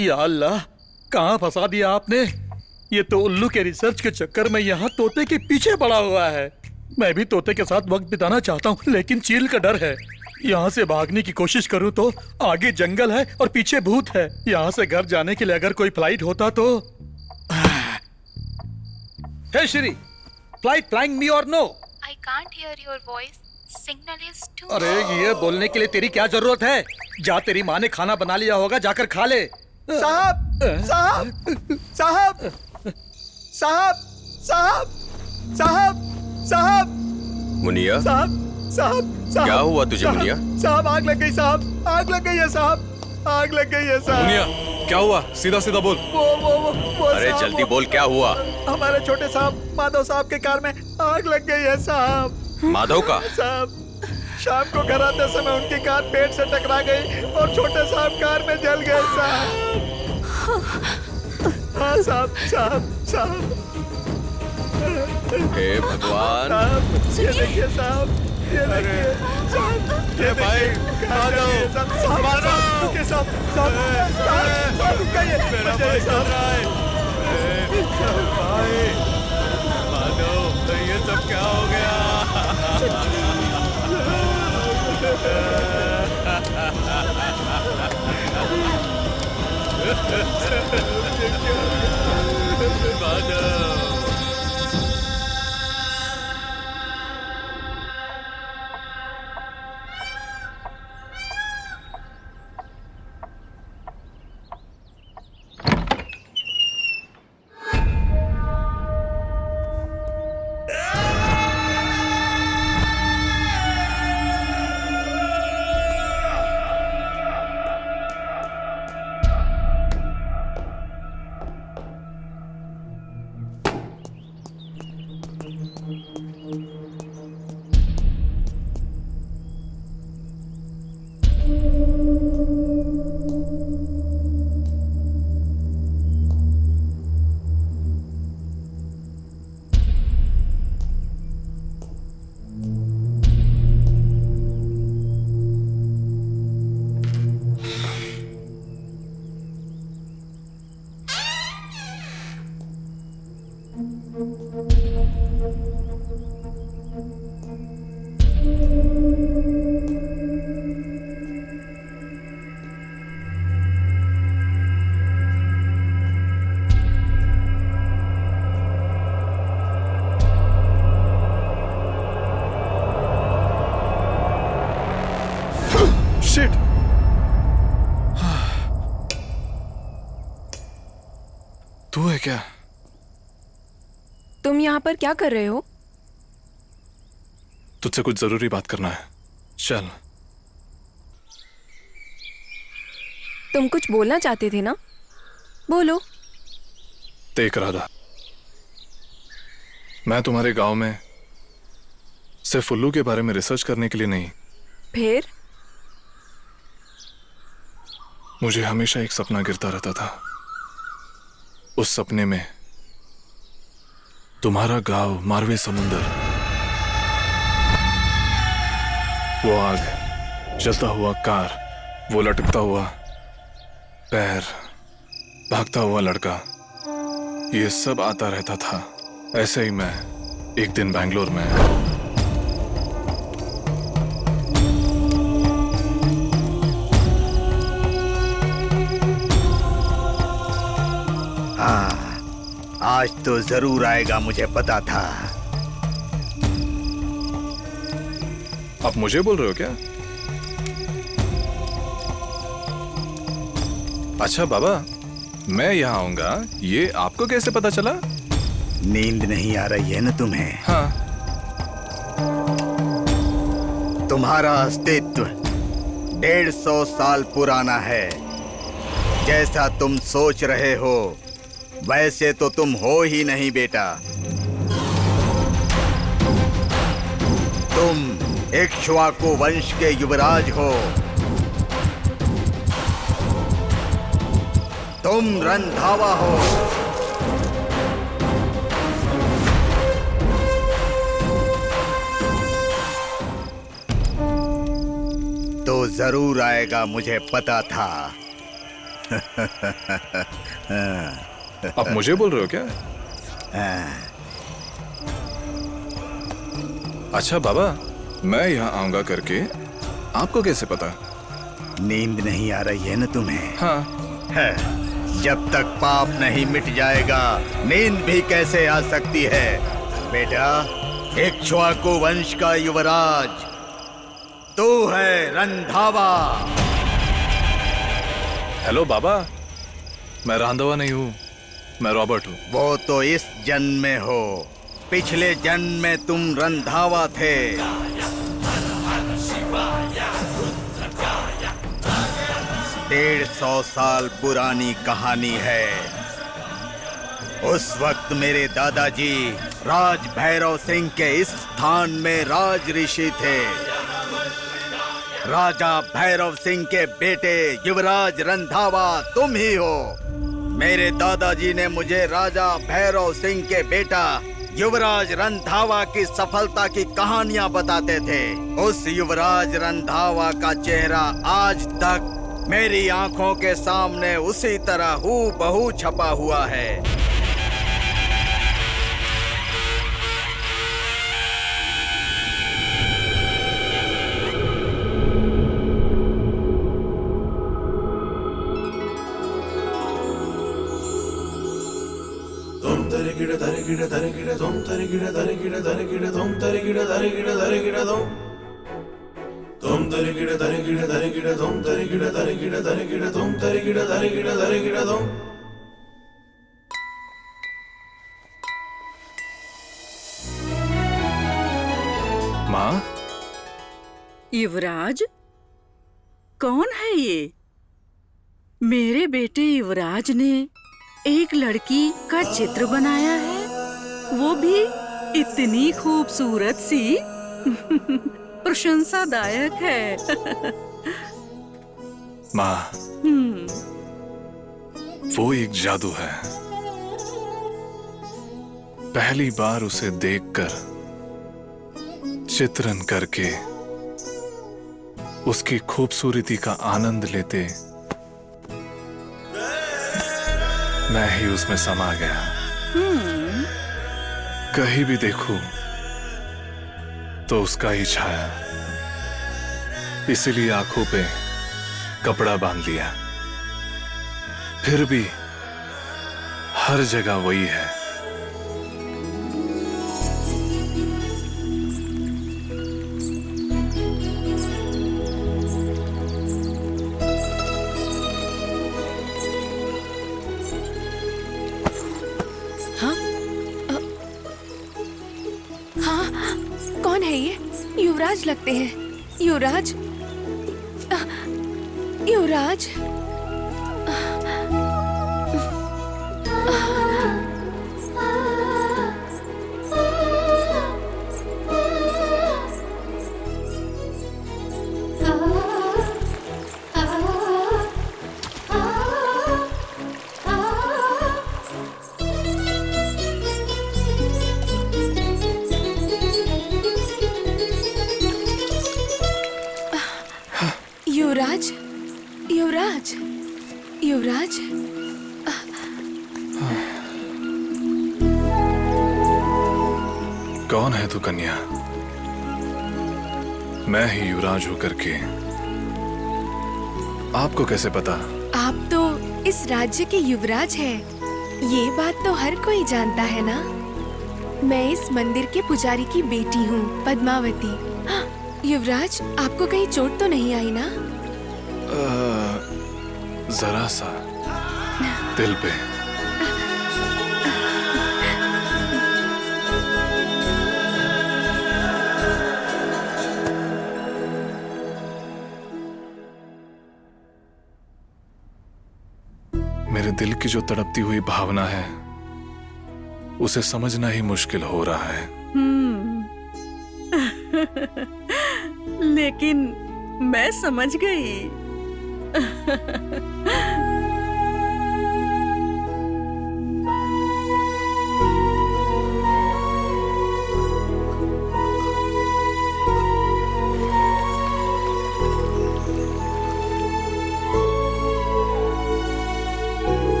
या अल्लाह, कहाँ फंसा दिया आपने? ये तो उल्लू के रिसर्च के चक्कर में यहाँ तोते के पीछे पड़ा हुआ है। मैं भी तोते के साथ वक्त बिताना चाहता हूँ, लेकिन चील का डर है। यहाँ से भागने की कोशिश करूँ तो आगे जंगल है और पीछे भूत है। यहाँ से घर जाने के लिए अगर कोई फ्लाइट होता तो। हे श्री, फ्लाइट फ्लाइंग मी और no? I can't hear your voice. Signal is too. अरे ये बोलने के लिए तेरी क्या जरूरत है? जा, तेरी माँ ने खाना बना लिया होगा, जाकर खा ले। साहब, साहब, साहब, साहब, साहब, साहब, साहब, मुनिया, साहब, साहब, साहब, क्या हुआ तुझे मुनिया? साहब आग लग गई साहब, आग लग गई है साहब, आग लग गई है साहब। मुनिया क्या हुआ? सीधा सीधा बोल। वो अरे साहब, जल्दी बोल, क्या हुआ? हमारे छोटे साहब माधव साहब के कार में आग लग गई है साहब। माधव का? साहब शाम को घर आते समय उनकी कार पेड़ से टकरा गई और छोटे साहब कार में जल गए साहब। हाँ साहब, साहब, साहब। हे भगवान। साहब ये देखिए साहब, ये देखिए साहब, ये भाई माधव साहब, माधव के साहब, साहब, साहब रुक गए, मेरा भाई चल रहा है। भाई माधव, ये सब क्या हो गया? शिट! तू है क्या? तुम यहाँ पर क्या कर रहे हो? तुझसे कुछ जरूरी बात करना है, चल। तुम कुछ बोलना चाहते थे ना, बोलो। देख राधा, मैं तुम्हारे गांव में सिर्फ उल्लू के बारे में रिसर्च करने के लिए नहीं, फिर मुझे हमेशा एक सपना गिरता रहता था। उस सपने में तुम्हारा गांव, मारवे समुंदर, वो आग, जलता हुआ कार, वो लटकता हुआ पैर, भागता हुआ लड़का, ये सब आता रहता था। ऐसे ही मैं एक दिन बैंगलोर में हाँ, आज तो जरूर आएगा, मुझे पता था। आप मुझे बोल रहे हो क्या? अच्छा बाबा, मैं यहाँ आऊंगा, ये आपको कैसे पता चला? नींद नहीं आ रही है ना तुम्हें? हाँ। तुम्हारा अस्तित्व 150 साल पुराना है। जैसा तुम सोच रहे हो वैसे तो तुम हो ही नहीं बेटा। तुम इक्ष्वाकु वंश के युवराज हो। तुम रंधावा हो। तो जरूर आएगा, मुझे पता था। आप मुझे बोल रहे हो क्या? अच्छा बाबा, मैं यहाँ आऊंगा करके आपको कैसे पता? नींद नहीं आ रही है ना तुम्हें? हाँ। है। जब तक पाप नहीं मिट जाएगा नींद भी कैसे आ सकती है बेटा। इक्ष्वाकु वंश का युवराज तू है, रंधावा। हेलो बाबा, मैं रंधावा नहीं हूँ, मैं रॉबर्ट हूँ। वो तो इस जन्म में हो, पिछले जन्म में तुम रंधावा थे। 150 साल पुरानी कहानी है। उस वक्त मेरे दादाजी राज भैरव सिंह के इस स्थान में राज ऋषि थे। राजा भैरव सिंह के बेटे युवराज रंधावा तुम ही हो। मेरे दादाजी ने मुझे राजा भैरव सिंह के बेटा युवराज रंधावा की सफलता की कहानियां बताते थे। उस युवराज रंधावा का चेहरा आज तक मेरी आंखों के सामने उसी तरह हूबहू छपा हुआ है। माँ, युवराज, कौन है ये? मेरे बेटे युवराज ने एक लड़की का चित्र बनाया है, वो भी इतनी खूबसूरत सी। प्रशंसादायक है। माँ, वो एक जादू है। पहली बार उसे देखकर, चित्रण करके, उसकी खूबसूरती का आनंद लेते मैं ही उसमें समा गया। कहीं भी देखूं तो उसका ही छाया। इसीलिए आंखों पे कपड़ा बांध लिया। फिर भी हर जगह वही है। कौन है ये? युवराज लगते हैं। युवराज, युवराज। युवराज, कौन है तू कन्या? मैं ही युवराज होकर के। आपको कैसे पता? आप तो इस राज्य के युवराज हैं। ये बात तो हर कोई जानता है ना। मैं इस मंदिर के पुजारी की बेटी हूँ, पद्मावती। हाँ, युवराज, आपको कहीं चोट तो नहीं आई ना? जरा सा दिल पे। मेरे दिल की जो तड़पती हुई भावना है उसे समझना ही मुश्किल हो रहा है। लेकिन मैं समझ गई।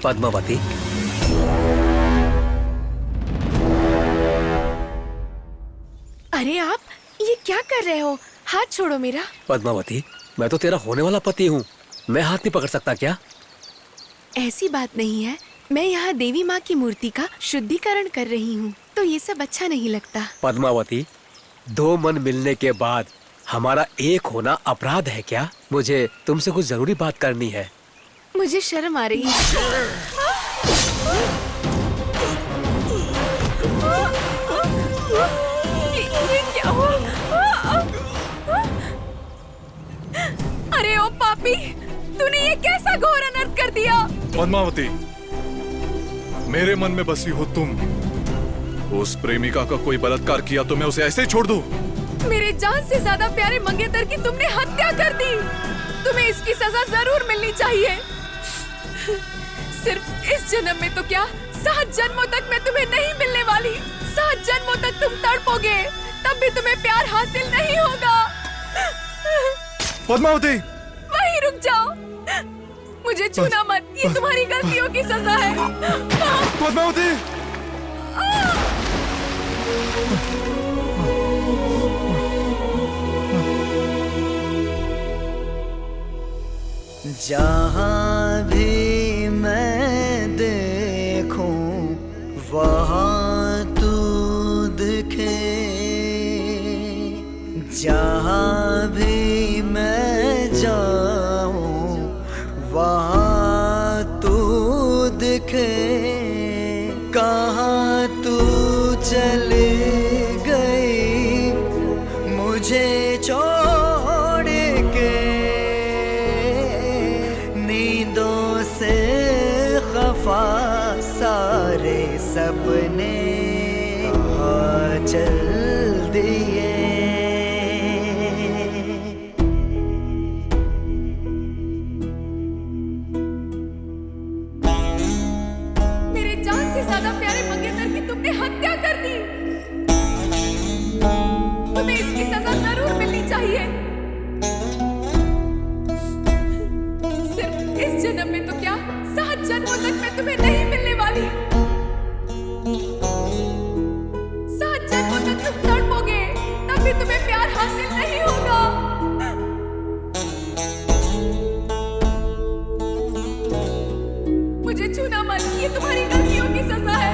पद्मावती, अरे आप ये क्या कर रहे हो? हाथ छोड़ो मेरा। पद्मावती, मैं तो तेरा होने वाला पति हूँ, मैं हाथ नहीं पकड़ सकता क्या? ऐसी बात नहीं है। मैं यहाँ देवी माँ की मूर्ति का शुद्धिकरण कर रही हूँ, तो ये सब अच्छा नहीं लगता। पद्मावती, दो मन मिलने के बाद हमारा एक होना अपराध है क्या? मुझे तुमसे कुछ जरूरी बात करनी है। मुझे शर्म आ रही है। ये क्या हुआ? अरे ओ पापी, तूने ये कैसा घोर अनर्थ कर दिया? पद्मावती, मेरे मन में बसी हो तुम। उस प्रेमिका का कोई बलात्कार किया तो मैं उसे ऐसे ही छोड़ दूं? मेरे जान से ज्यादा प्यारे मंगेतर की तुमने हत्या कर दी। तुम्हें इसकी सजा जरूर मिलनी चाहिए। सिर्फ इस जन्म में तो क्या, 7 जन्मों तक मैं तुम्हें नहीं मिलने वाली। 7 जन्मों तक तुम तड़पोगे, तब भी तुम्हें प्यार हासिल नहीं होगा। पद्मावती, वहीं रुक जाओ। मुझे छूना मत, ये तुम्हारी गलतियों की सजा है। पद्मावती, जहाँ भी मैं देखूं वहाँ तू दिखे, जहाँ भी मैं जाऊं वहाँ तू दिखे। कहाँ तू चली गई मुझे छोड़ के, नींदों से खफा सारे सपने कहाँ चल दिए। मेरे जान से ज्यादा प्यारे मंगेतर की तुमने हत्या कर दी। तुम्हें इसकी सजा जरूर मिलनी चाहिए। सिर्फ इस जन्म में तो क्या, 7 जन्मों तक मैं तुम्हें नहीं मिलने वाली। 7 जन्मों तक तुम तड़पोगे, तब भी तुम्हें प्यार हासिल नहीं होगा। मुझे छूना मत, ये तुम्हारी गलतियों की सजा है।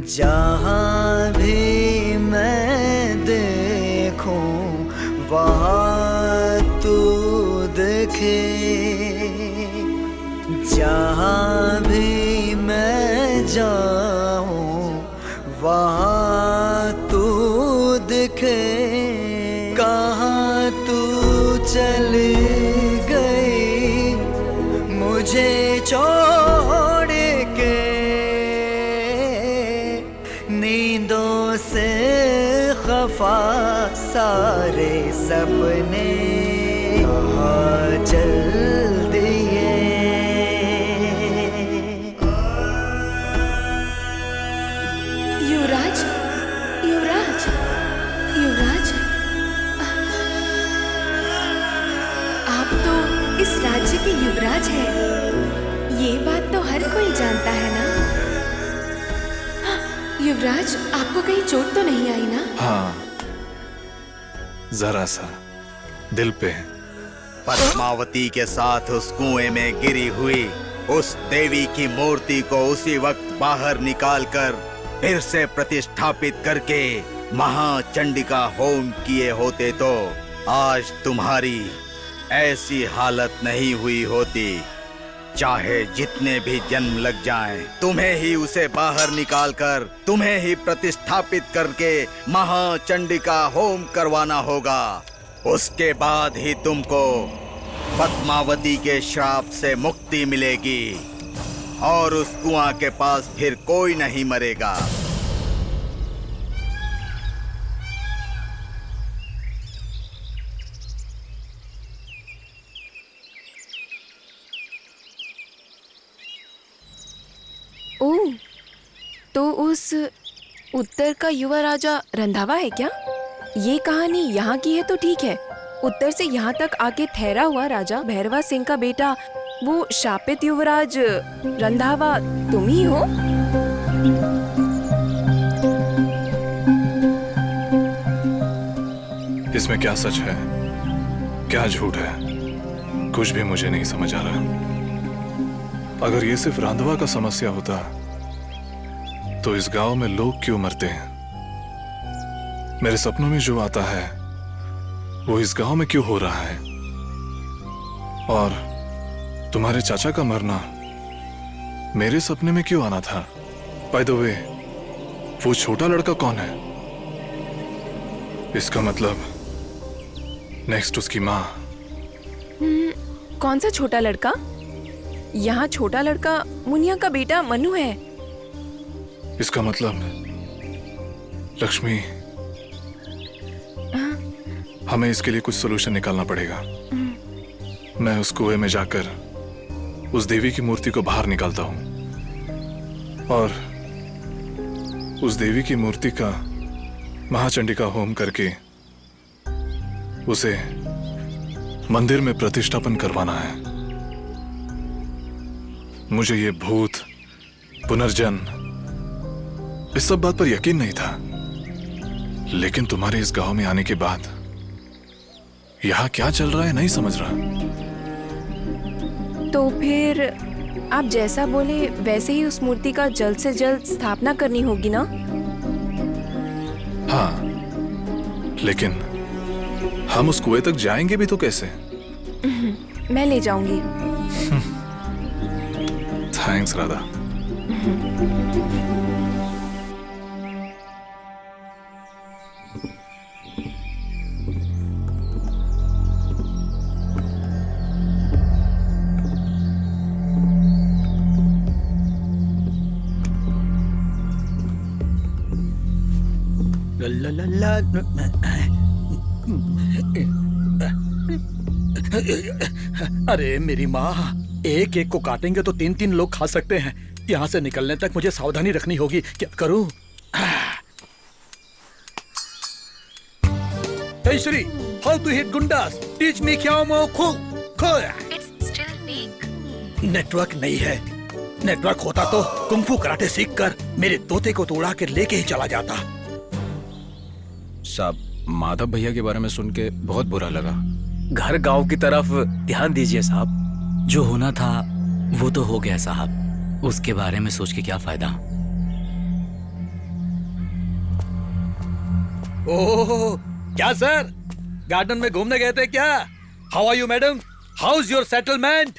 जहाँ भी मैं देखूं वहाँ तू दिखे, जहाँ भी मैं जाऊं वहाँ तू दिखे। कहाँ तू चली गई मुझे छोड़ के, नींदों से खफा सारे सपने कहाँ चल दिए। युवराज, राज्य के युवराज है, ये बात तो हर कोई जानता है ना। युवराज, आपको कहीं चोट तो नहीं आई ना? हाँ, जरा सा दिल पे। पद्मावती के साथ उस कुएं में गिरी हुई उस देवी की मूर्ति को उसी वक्त बाहर निकालकर फिर से प्रतिष्ठापित करके महाचंडिका होम किए होते तो आज तुम्हारी ऐसी हालत नहीं हुई होती। चाहे जितने भी जन्म लग जाएं, तुम्हें ही उसे बाहर निकालकर तुम्हें ही प्रतिष्ठापित करके महाचंडिका होम करवाना होगा। उसके बाद ही तुमको पद्मावती के श्राप से मुक्ति मिलेगी और उस कुआं के पास फिर कोई नहीं मरेगा। ओह, तो उस उत्तर का युवा राजा रंधावा है क्या? ये कहानी यहाँ की है तो ठीक है। उत्तर से यहाँ तक आके ठहरा हुआ राजा भैरवा सिंह का बेटा, वो शापित युवराज रंधावा तुम ही हो? इसमें क्या सच है, क्या झूठ है, कुछ भी मुझे नहीं समझ आ रहा। अगर ये सिर्फ रांधवा का समस्या होता तो इस गांव में लोग क्यों मरते हैं? मेरे सपनों में जो आता है वो इस गांव में क्यों हो रहा है? और तुम्हारे चाचा का मरना मेरे सपने में क्यों आना था? बाय द वे, वो छोटा लड़का कौन है? इसका मतलब नेक्स्ट उसकी माँ। कौन सा छोटा लड़का? यहाँ छोटा लड़का मुनिया का बेटा मनु है। इसका मतलब लक्ष्मी, हमें इसके लिए कुछ सॉल्यूशन निकालना पड़ेगा। मैं उस कुएं में जाकर उस देवी की मूर्ति को बाहर निकालता हूं और उस देवी की मूर्ति का महाचंडिका होम करके उसे मंदिर में प्रतिष्ठापन करवाना है। मुझे ये भूत, पुनर्जन्म, इस सब बात पर यकीन नहीं था, लेकिन तुम्हारे इस गांव में आने के बाद यहाँ क्या चल रहा है नहीं समझ रहा। तो फिर आप जैसा बोले वैसे ही उस मूर्ति का जल्द से जल्द स्थापना करनी होगी ना? हाँ, लेकिन हम उस कुएं तक जाएंगे भी तो कैसे? मैं ले जाऊंगी। थैंक्स राधा। अरे मेरी माँ, एक एक को काटेंगे तो 3-3 लोग खा सकते हैं। यहाँ से निकलने तक मुझे सावधानी रखनी होगी। क्या करूँ? Hey Shri, how to hit गुंडास? Teach me क्या मो kho kho. It's still weak. Network नहीं है। नेटवर्क होता तो कुंफू कराटे सीख कर मेरे तोते को तोड़ा के लेके ही चला जाता। साहब, माधव भैया के बारे में सुन के बहुत बुरा लगा। घर गांव की तरफ ध्यान दीजिए साहब। जो होना था वो तो हो गया साहब, उसके बारे में सोच के क्या फायदा। ओह, क्या सर, गार्डन में घूमने गए थे क्या? How are you madam? How is your settlement?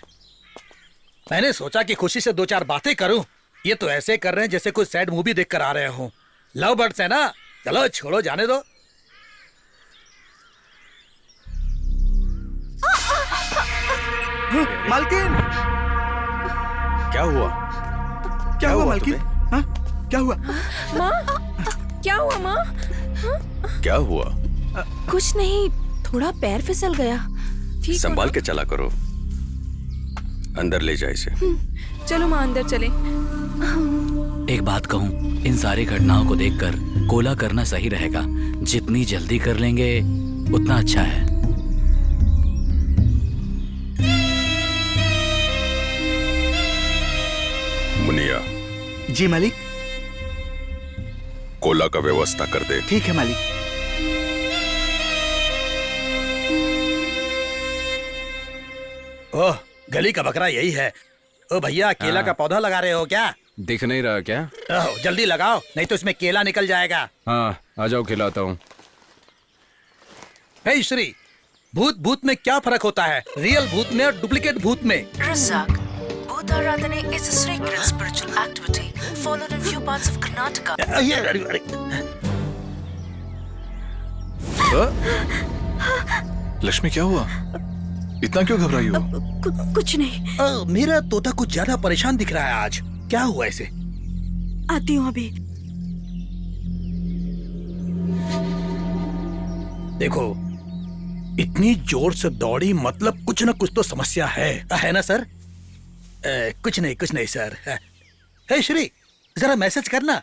मैंने सोचा कि खुशी से 2-4 बातें करूं। ये तो ऐसे कर रहे हैं जैसे कोई सैड मूवी देखकर आ रहे हो। लव बर्ड्स है ना? चलो छोड़ो, जाने दो। मालकिन, क्या हुआ? क्या हुआ मालकिन? हाँ? क्या हुआ? माँ, क्या हुआ माँ? क्या हुआ? कुछ नहीं, थोड़ा पैर फिसल गया। ठीक, संभाल के चला करो। अंदर ले जाए इसे। चलो माँ, अंदर चले। एक बात कहूँ, इन सारी घटनाओं को देखकर कोला करना सही रहेगा। जितनी जल्दी कर लेंगे उतना अच्छा है। जी मालिक। कोला का व्यवस्था कर दे। ठीक है मालिक। ओह, गली का बकरा यही है। ओ भैया, केला का पौधा लगा रहे हो क्या? दिख नहीं रहा क्या? ओह, जल्दी लगाओ, नहीं तो इसमें केला निकल जाएगा। हाँ, आ जाओ खिलाता हूँ। हे श्री, भूत भूत में क्या फर्क होता है? रियल भूत में और डुप्लीकेट भूत में? Razak, Bhutaradhane is a sacred spiritual activity followed in few parts of Karnataka. Lakshmi, क्या हुआ? इतना क्यों घबराई हो? कुछ नहीं। मेरा तोता कुछ ज्यादा परेशान दिख रहा है आज। क्या हुआ इसे? आती हूँ अभी। देखो, इतनी जोर से दौड़ी, मतलब कुछ न कुछ तो समस्या है ना सर? कुछ नहीं सर। हे श्री, जरा मैसेज करना।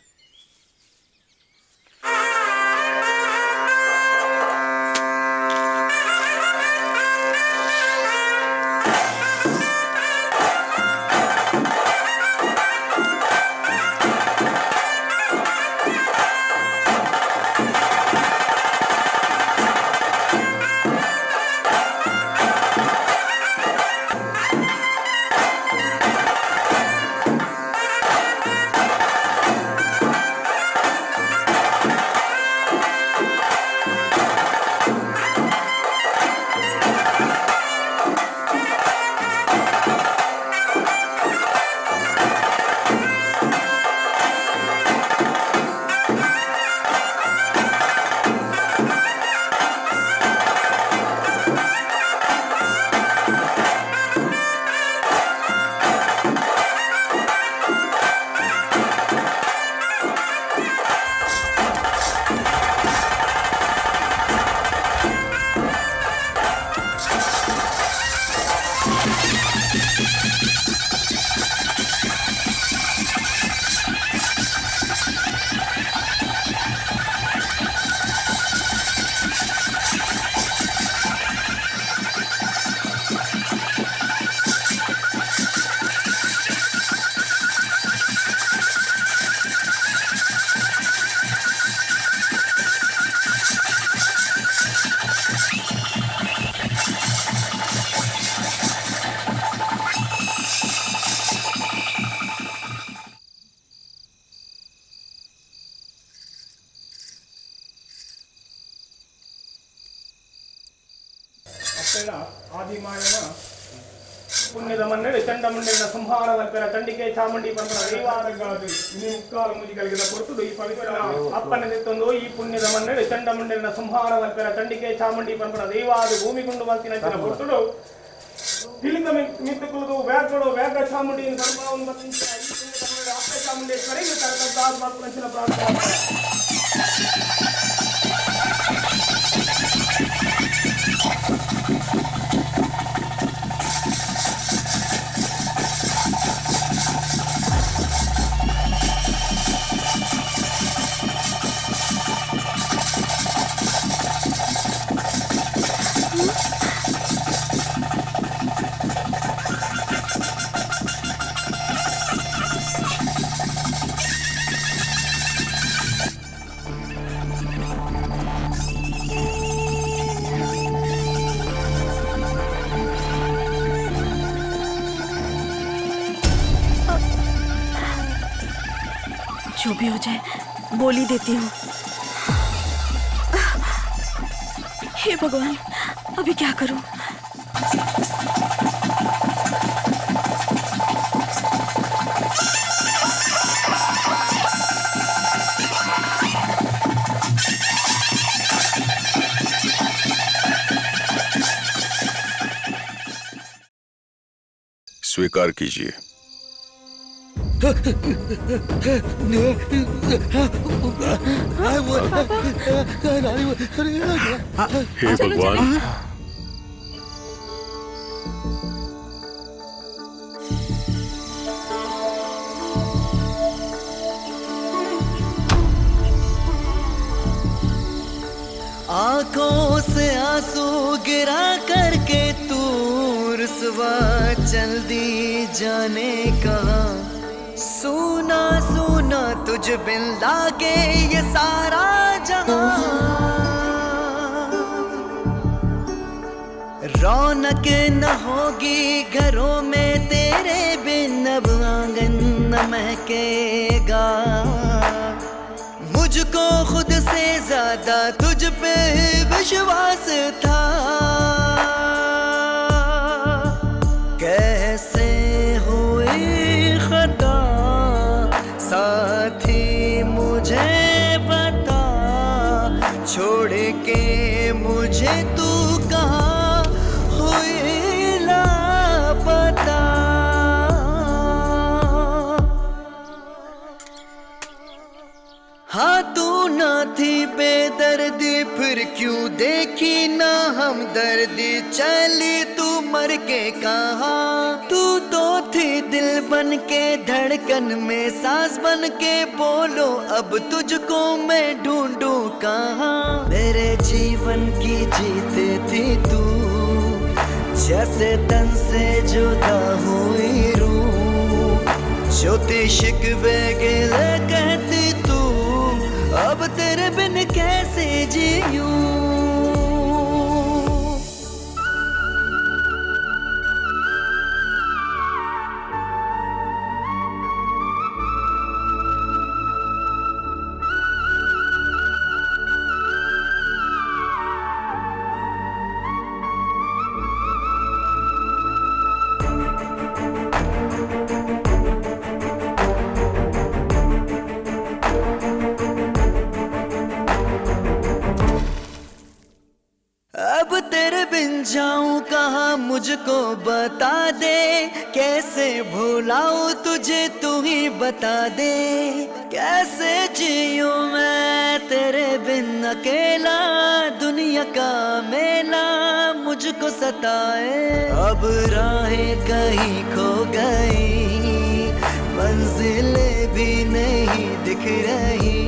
ಆದಿಮಾಯನ ಪುಣ್ಯದ ಮನ್ನಡೆ ಚಂಡಮುಂಡೆನ ಸಂಹಾರವಲ್ಪರ ಚಂಡಿಕೆ ಚಾಮುಂಡಿ ಪಂಪನ ದೈವಾರಗಾದು ಇನಿ ಮುಕ್ಕಾಲು ಮುಜಿಗಳಿಗಿದ ಕೊರ್ತುಡು ಈ ಪವಿತ್ರ ಅಪ್ಪನೆತ್ತೊಂದು ಈ ಪುಣ್ಯದ ಮನ್ನಡೆ ಚಂಡಮುಂಡೆನ ಸಂಹಾರವಲ್ಪರ ಚಂಡಿಕೆ ಚಾಮುಂಡಿ ಪಂಪನ ದೈವಾದು ಭೂಮಿಗುಂಡು ಮಲ್ತಿನ ಕೊರ್ತುಡು ಇಲ್ಲಿಂದ ಮಿತ್ತುಕುವುದು ವ್ಯಾಗಡು ವ್ಯಾಗ ಚಾಮುಂಡಿ ಧರ್ಮವನ್ನು ಮತ್ತು ಈ ಪುಣ್ಯದ ಮನ್ನಡೆ ಅಪ್ಪ ಚಾಮುಂಡೇಶ್ವರಿಗೆ ತರಕದ್ದಾದ ಮಾತುಕಂಚಿನ ಪ್ರಾರ್ಥನೆ. जो भी हो जाए बोल ही देती हूँ। हे भगवान, अभी क्या करूं? स्वीकार कीजिए। हे भगवान, आंखों से आंसू गिरा करके तू रुसवा चल दी जाने कहा सूना सूना तुझ बिन लागे ये सारा जहां, रौनक न होगी घरों में तेरे बिन, अब आंगन न महकेगा। मुझको खुद से ज्यादा तुझ पे विश्वास था, कैसे हुई खता साथी मुझे बता, छोड़ के मुझे तू कहाँ हुई लापता। हाँ तू ना थी बेदर्दी, फिर क्यों देखी ना हमदर्दी, चली तू मर के कहाँ। तू तो थी दिल बन के धड़कन में सांस बन के, बोलो अब तुझको मैं ढूंढूं कहाँ। मेरे जीवन की जीत थी तू, जैसे तन से जुदा हुई रूह, छोटी शिकवे गिले कहती तू, अब तेरे बिन कैसे जीऊं। अब तेरे बिन जाऊं कहाँ मुझको बता दे, कैसे भुलाऊं तुझे तू ही बता दे। कैसे जीऊं मैं तेरे बिन अकेला, दुनिया का मेला मुझको सताए। अब राहें कहीं खो गई, मंजिलें भी नहीं दिख रही,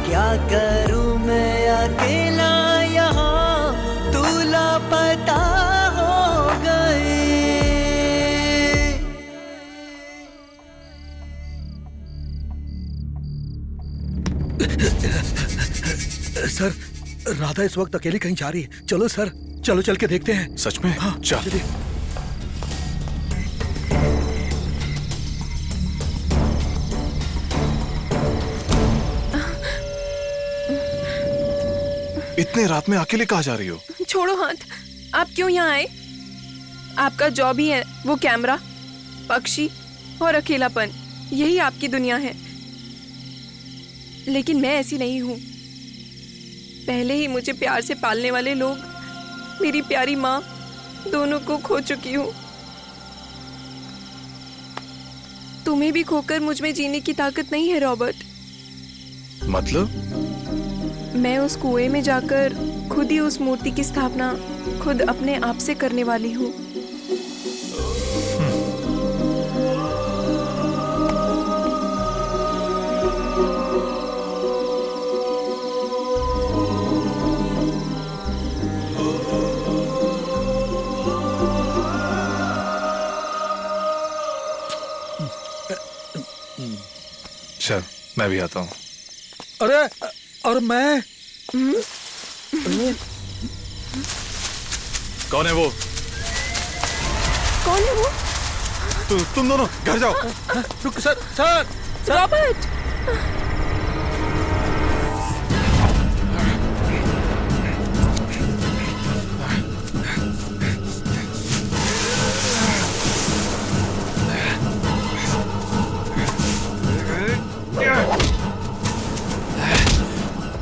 क्या करूं मैं अकेला यहाँ, तू लापता हो गई। सर, राधा इस वक्त अकेली कहीं जा रही है। चलो सर, चलो चल के देखते हैं। सच में? हाँ चलिए। इतने रात में अकेले कहाँ जा रही हो? छोड़ो हाथ, आप क्यों यहाँ आए? आपका जॉब ही है वो कैमरा, पक्षी और अकेलापन, यही आपकी दुनिया है। लेकिन मैं ऐसी नहीं हूँ। पहले ही मुझे प्यार से पालने वाले लोग, मेरी प्यारी माँ, दोनों को खो चुकी हूँ। तुम्हें भी खोकर मुझ में जीने की ताकत नहीं है रॉबर्ट। मतलब? मैं उस कुएं में जाकर खुद ही उस मूर्ति की स्थापना खुद अपने आप से करने वाली हूँ। चल मैं भी आता हूँ। अरे और मैं कौन है वो? कौन है वो? तुम दोनों घर जाओ। रुक सर, सर, रॉबर्ट।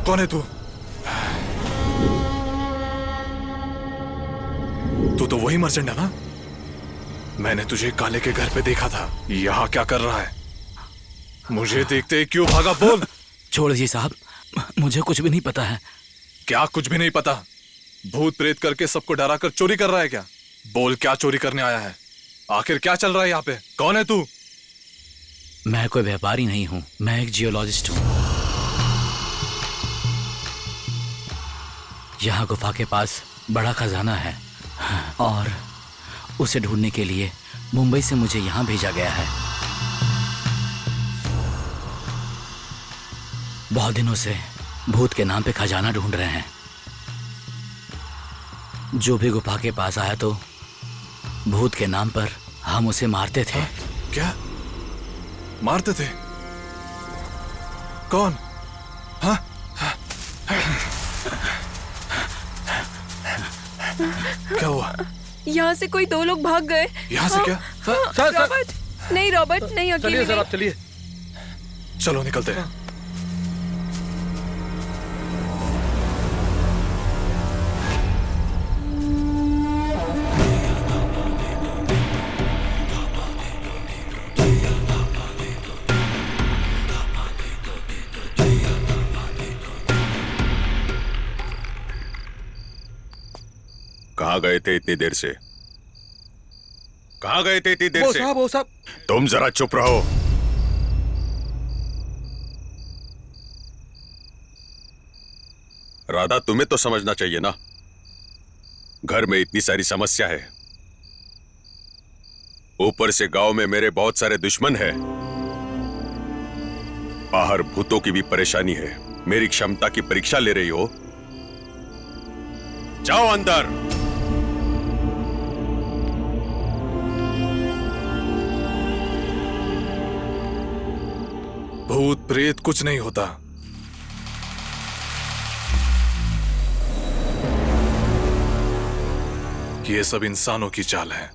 कौन है तू? तू तो वही मर्चेंट है ना? मैंने तुझे काले के घर पे देखा था। यहाँ क्या कर रहा है? मुझे देखते ही क्यों भागा? बोल। छोड़ दीजिए साहब, मुझे कुछ भी नहीं पता है। क्या कुछ भी नहीं पता? भूत प्रेत करके सबको डरा कर चोरी कर रहा है क्या? बोल, क्या चोरी करने आया है? आखिर क्या चल रहा है यहाँ पे? कौन है तू? मैं कोई व्यापारी नहीं हूँ, मैं एक जियोलॉजिस्ट हूँ। यहाँ गुफा के पास बड़ा खजाना है और उसे ढूंढने के लिए मुंबई से मुझे यहाँ भेजा गया है। बहुत दिनों से भूत के नाम पे खजाना ढूंढ रहे हैं। जो भी गुफा के पास आया तो भूत के नाम पर हम उसे मारते थे। क्या मारते थे? कौन? हाँ? क्या हुआ? यहाँ से कोई 2 लोग भाग गए। यहाँ से क्या? रॉबर्ट, नहीं रॉबर्ट, नहीं अकेले चलिए सर, नहीं। आप चलिए। चलो निकलते हैं। कहाँ गए थे इतनी देर से? कहाँ गए थे इतनी देर से? वो साहब। तुम जरा चुप रहो। राधा, तुम्हें तो समझना चाहिए ना, घर में इतनी सारी समस्या है, ऊपर से गांव में मेरे बहुत सारे दुश्मन हैं, बाहर भूतों की भी परेशानी है। मेरी क्षमता की परीक्षा ले रही हो? जाओ अंदर। भूत प्रेत कुछ नहीं होता। ये सब इंसानों की चाल है।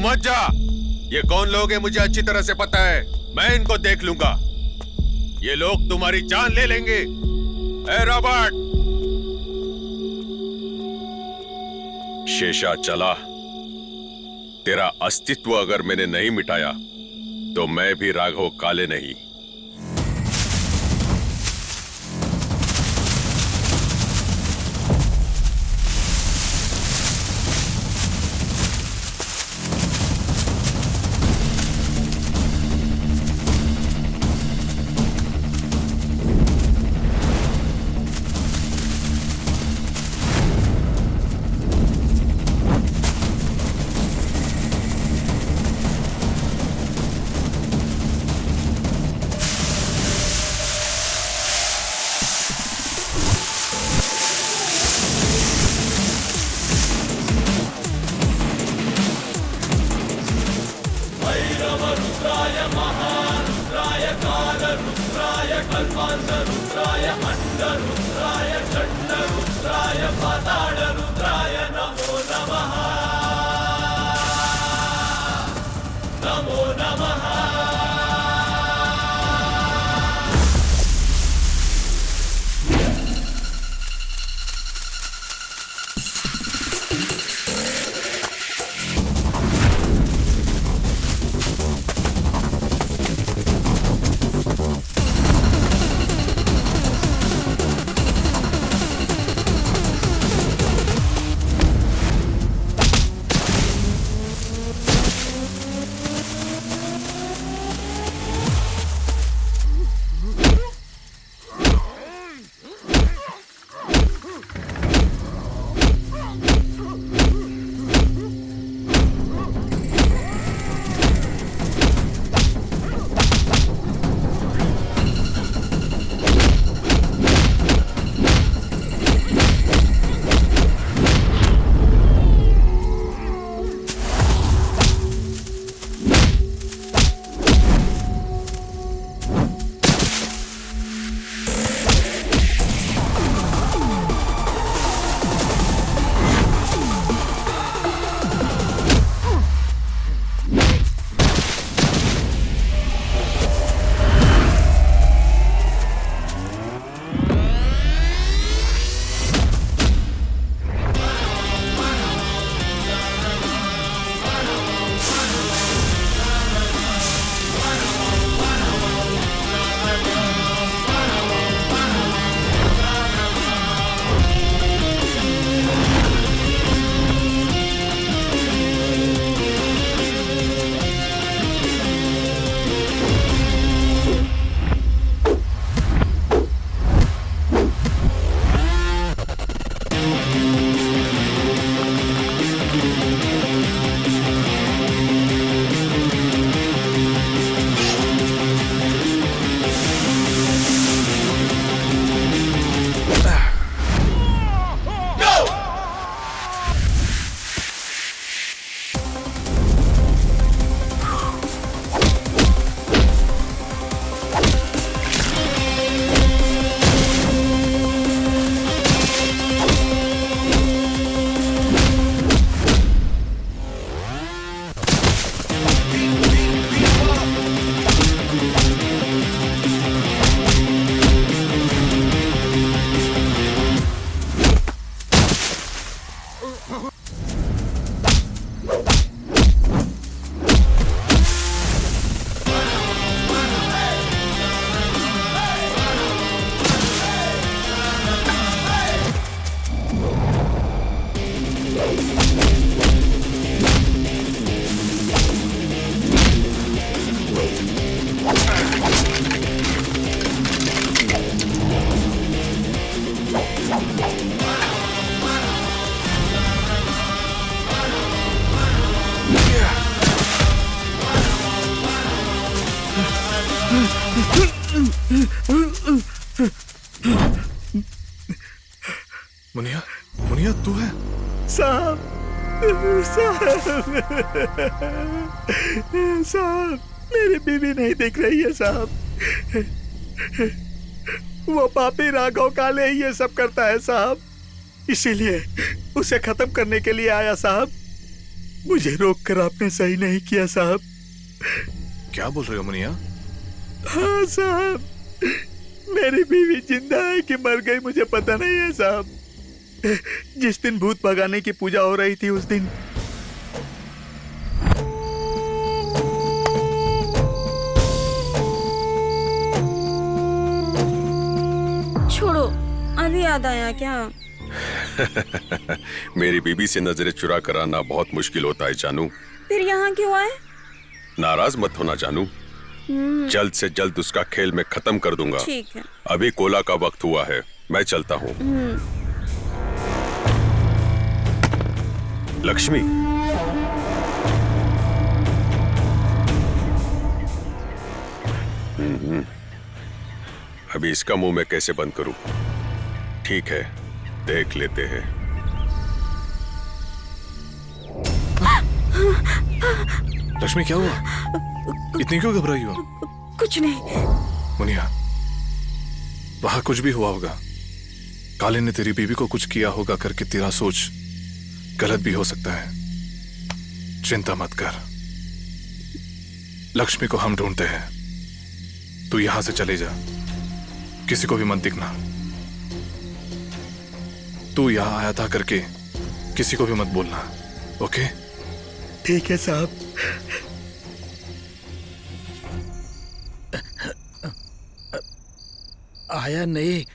मत जा। ये कौन लोग हैं मुझे अच्छी तरह से पता है, मैं इनको देख लूंगा। ये लोग तुम्हारी जान ले लेंगे। ए रॉबर्ट, शेषा चला। तेरा अस्तित्व अगर मैंने नहीं मिटाया तो मैं भी राघव काले नहीं। मुनिया, मुनिया तू है? साहब, साहब, मेरी बीवी नहीं दिख रही है साहब। वो पापी राघव काले ही ये सब करता है साहब, इसीलिए उसे खत्म करने के लिए आया साहब। मुझे रोककर आपने सही नहीं किया साहब। क्या बोल रहे हो मुनिया? हाँ साहब, मेरी बीवी जिंदा है कि मर गई मुझे पता नहीं है साहब। जिस दिन भूत भगाने की पूजा हो रही थी उस दिन छोड़ो, अभी याद आया क्या? मेरी बीबी से नजरें चुरा कर आना बहुत मुश्किल होता है जानू। फिर यहाँ क्यों आए? नाराज मत होना जानू, जल्द से जल्द उसका खेल मैं खत्म कर दूंगा। ठीक है। अभी कोला का वक्त हुआ है, मैं चलता हूँ। लक्ष्मी, अभी इसका मुंह मैं कैसे बंद करूं? ठीक है, देख लेते हैं। लक्ष्मी क्या हुआ? इतनी क्यों घबराई हो? कुछ नहीं। मुनिया, वहां कुछ भी हुआ होगा। काले ने तेरी बीवी को कुछ किया होगा करके तेरा सोच गलत भी हो सकता है। चिंता मत कर, लक्ष्मी को हम ढूंढते हैं। तू यहां से चले जा, किसी को भी मत दिखना। तू यहां आया था करके किसी को भी मत बोलना, ओके? ठीक है साहब। आया नहीं।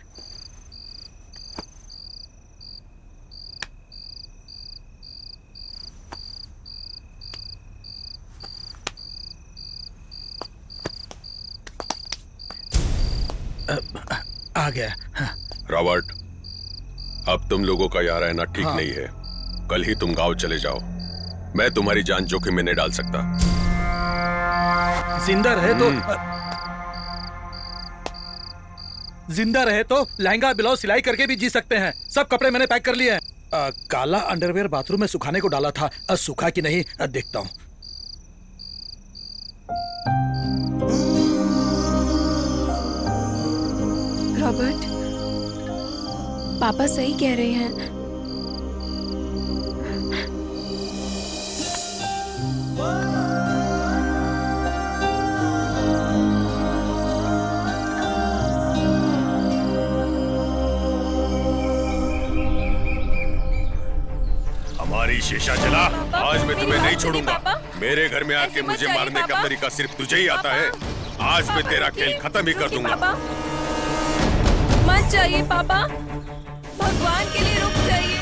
आ गया। हाँ। रॉबर्ट, अब तुम लोगों का यहाँ रहना ठीक हाँ। नहीं है। कल ही तुम गांव चले जाओ। मैं तुम्हारी जान जोखिम में नहीं डाल सकता। जिंदा रहे तो लहंगा ब्लाउज सिलाई करके भी जी सकते हैं। सब कपड़े मैंने पैक कर लिए हैं। काला अंडरवेयर बाथरूम में सुखाने को डाला था, सूखा कि नहीं देखता हूँ। रॉबर्ट, पापा सही कह रहे हैं। हमारी शीशा जला, आज मैं तुम्हें नहीं छोड़ूंगा। मेरे घर में आके मुझे मारने का तरीका सिर्फ तुझे ही आता है। आज मैं तेरा खेल खत्म ही कर दूंगा। मत जाइए पापा, भगवान के लिए रुक जाइए।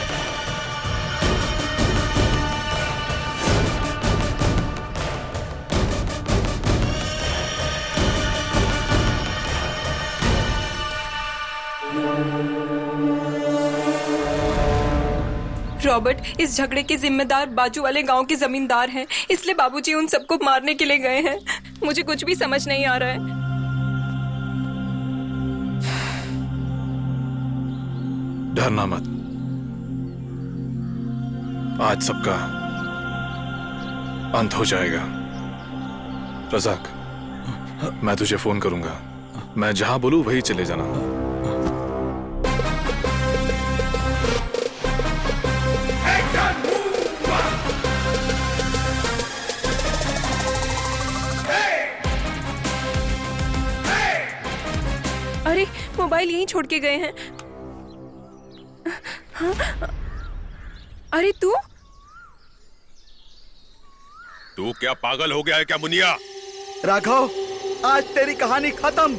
रॉबर्ट, इस झगड़े के जिम्मेदार बाजू वाले गांव के जमींदार हैं, इसलिए बाबूजी उन सबको मारने के लिए गए हैं। मुझे कुछ भी समझ नहीं आ रहा है। डरना मत, आज सबका अंत हो जाएगा। रजाक, मैं तुझे फोन करूंगा। मैं जहां बोलूं वहीं चले जाना। अरे, मोबाइल यहीं छोड़ के गए हैं। हाँ? अरे तू क्या पागल हो गया है क्या मुनिया? राघव, आज तेरी कहानी खत्म।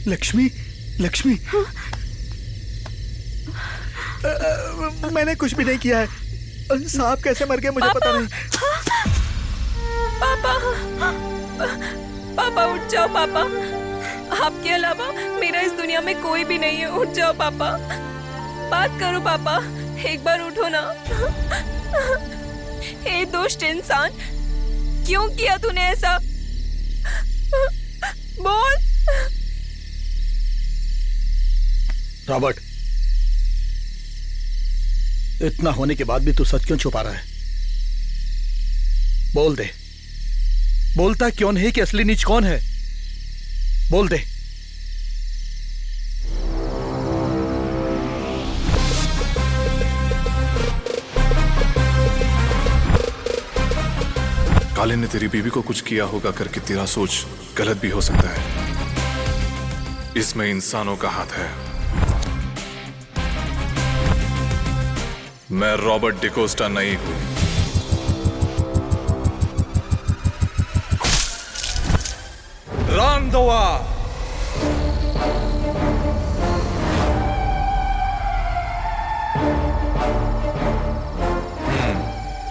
लक्ष्मी, लक्ष्मी, मैंने कुछ भी नहीं किया है। सांप कैसे मर गया मुझे पता नहीं। पापा, पापा उठ जाओ पापा, आपके अलावा मेरा इस दुनिया में कोई भी नहीं है। उठ जाओ पापा, बात करो पापा, एक बार उठो ना। हे दुष्ट इंसान, क्यों किया तूने ऐसा? बोल। रॉबर्ट, इतना होने के बाद भी तू सच क्यों छुपा रहा है? बोल दे, बोलता क्यों नहीं कि असली नीच कौन है? बोल दे। काले ने तेरी बीवी को कुछ किया होगा करके तेरा सोच गलत भी हो सकता है। इसमें इंसानों का हाथ है। मैं रॉबर्ट डिकोस्टा नहीं हूं। रांधवा।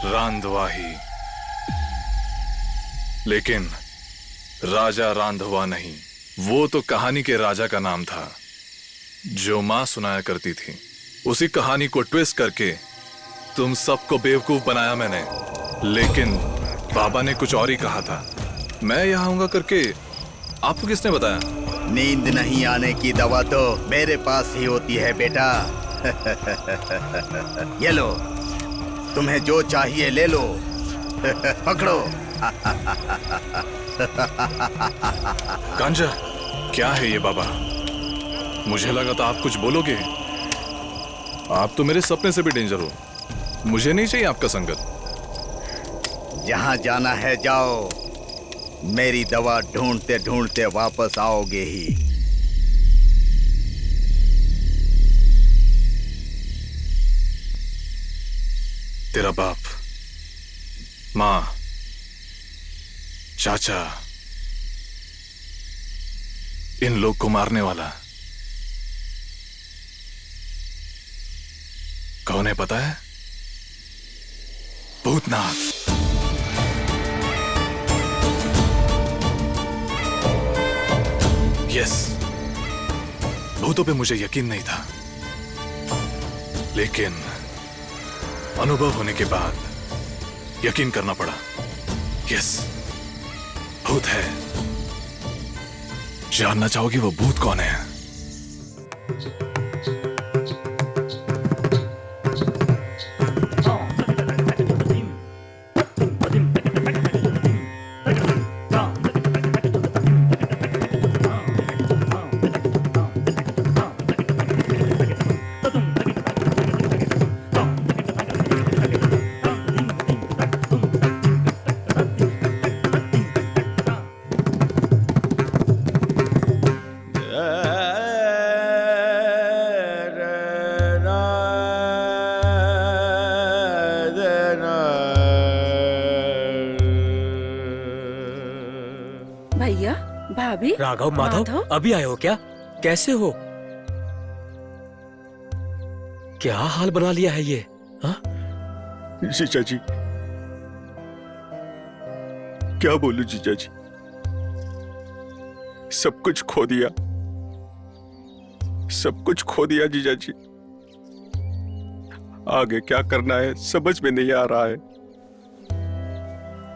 रांधवा ही, लेकिन राजा रांधवा नहीं। वो तो कहानी के राजा का नाम था जो मां सुनाया करती थी। उसी कहानी को ट्विस्ट करके तुम सबको बेवकूफ बनाया मैंने, लेकिन बाबा ने कुछ और ही कहा था। मैं यहाँ आऊंगा करके आपको किसने बताया? नींद नहीं आने की दवा तो मेरे पास ही होती है बेटा। ये लो, तुम्हें जो चाहिए ले लो। पकड़ो। गांजा, क्या है ये बाबा? मुझे लगा था आप कुछ बोलोगे। आप तो मेरे सपने से भी डेंजर हो। मुझे नहीं चाहिए आपका संगत। जहां जाना है जाओ, मेरी दवा ढूंढते ढूंढते वापस आओगे ही। तेरा बाप, माँ, चाचा, इन लोग को मारने वाला कौन है पता है? भूतनाथ। यस, भूतों पे मुझे यकीन नहीं था, लेकिन अनुभव होने के बाद यकीन करना पड़ा। यस, भूत है। जानना चाहोगे वो भूत कौन है? भैया, भाभी, राघव, माधव, अभी आए हो क्या? कैसे हो? क्या हाल बना लिया है ये? हाँ? जीजा जी, क्या बोलूं जीजा जी, सब कुछ खो दिया, सब कुछ खो दिया जीजा जी। आगे क्या करना है समझ में नहीं आ रहा है,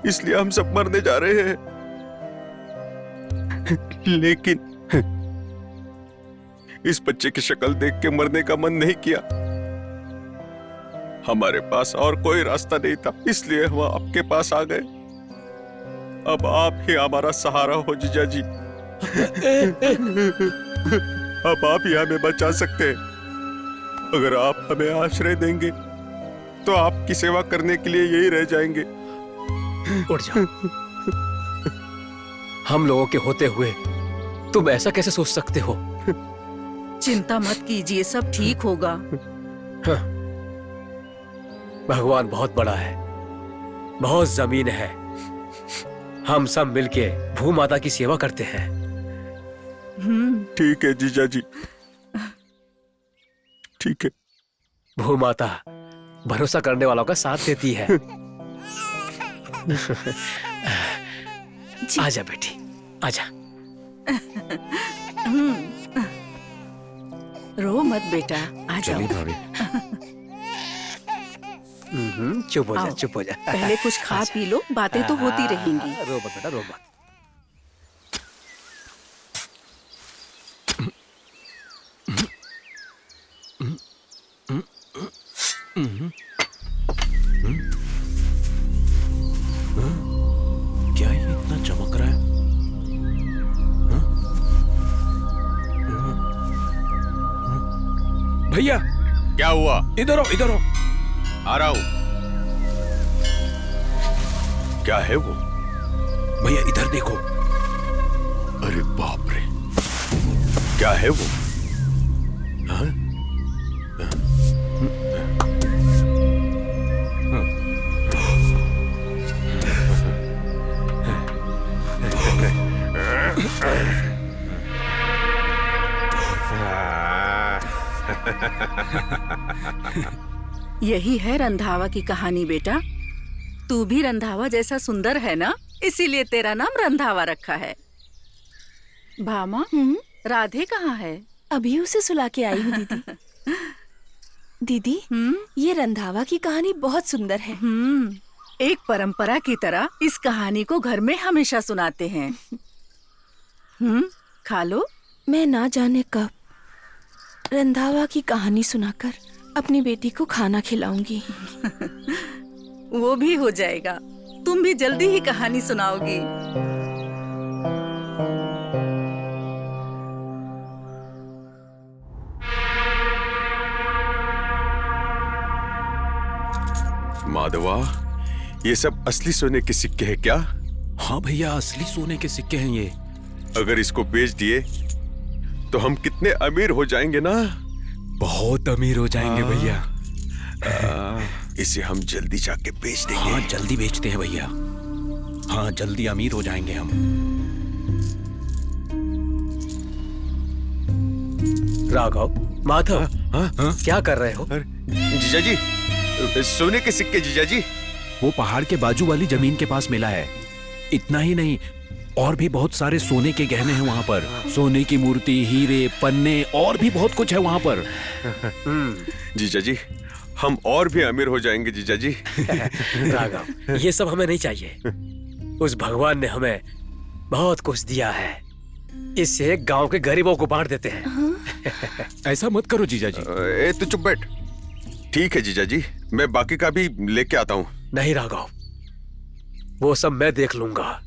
इसलिए हम सब मरने जा रहे हैं। लेकिन इस बच्चे की शक्ल देख के मरने का मन नहीं किया। हमारे पास और कोई रास्ता नहीं था, इसलिए हम आपके पास आ गए। अब आप ही हमारा सहारा हो जीजा जी। अब आप ही हमें बचा सकते हैं। अगर आप हमें आश्रय देंगे तो आपकी सेवा करने के लिए यही रह जाएंगे। उठ जाओ। हम लोगों के होते हुए तुम ऐसा कैसे सोच सकते हो? चिंता मत कीजिए, सब ठीक होगा। हाँ। भगवान बहुत बड़ा है, बहुत जमीन है। हम सब मिलके भूमाता की सेवा करते हैं। ठीक है जीजा जी, ठीक है। भूमाता भरोसा करने वालों का साथ देती है। आजा बेटी, आजा। रो मत बेटा, आ जाओ। चलिए भाभी। चुप हो जा, आओ। चुप हो जा। पहले कुछ खा पी लो, बातें तो होती रहेंगी। रो मत बेटा, रो मत। क्या ये इतना चमक रहा है? भैया क्या हुआ? इधर आओ, इधर आओ। आ रहा हूं। क्या है वो? भैया इधर देखो। अरे बाप रे, क्या है वो? हाँ? यही है रंधावा की कहानी बेटा। तू भी रंधावा जैसा सुंदर है ना, इसीलिए तेरा नाम रंधावा रखा है। भामा, राधे कहाँ है? अभी उसे सुला के आई हूँ दीदी। दीदी, ये रंधावा की कहानी बहुत सुंदर है। एक परंपरा की तरह इस कहानी को घर में हमेशा सुनाते हैं। खा लो। मैं ना जाने कब रंधावा की कहानी सुनाकर अपनी बेटी को खाना खिलाऊंगी। वो भी हो जाएगा, तुम भी जल्दी ही कहानी सुनाओगी। माधवा, ये सब असली सोने के सिक्के हैं क्या? हाँ भैया, असली सोने के सिक्के हैं ये। अगर इसको बेच दिए तो हम कितने अमीर हो जाएंगे ना? बहुत अमीर हो जाएंगे भैया। इसे हम जल्दी जाके बेच देंगे। हाँ, जल्दी बेचते हैं भैया। हाँ, जल्दी अमीर हो जाएंगे हम। राघव, माधव, क्या कर रहे हो? जीजा जी, सोने के सिक्के जीजा जी। वो पहाड़ के बाजू वाली जमीन के पास मिला है। इतना ही नहीं, और भी बहुत सारे सोने के गहने हैं वहाँ पर। सोने की मूर्ति, हीरे, पन्ने और भी बहुत कुछ है वहाँ पर। जीजा जी, हम और भी अमीर हो जाएंगे जीजा जी। राघव, ये सब हमें नहीं चाहिए। उस भगवान ने हमें बहुत कुछ दिया है, इससे गांव के गरीबों को बांट देते हैं। ऐसा मत करो जीजा जी। तू चुप बैठ। ठीक है जीजा जी, मैं बाकी का भी लेके आता हूँ। नहीं राघव, वो सब मैं देख लूंगा,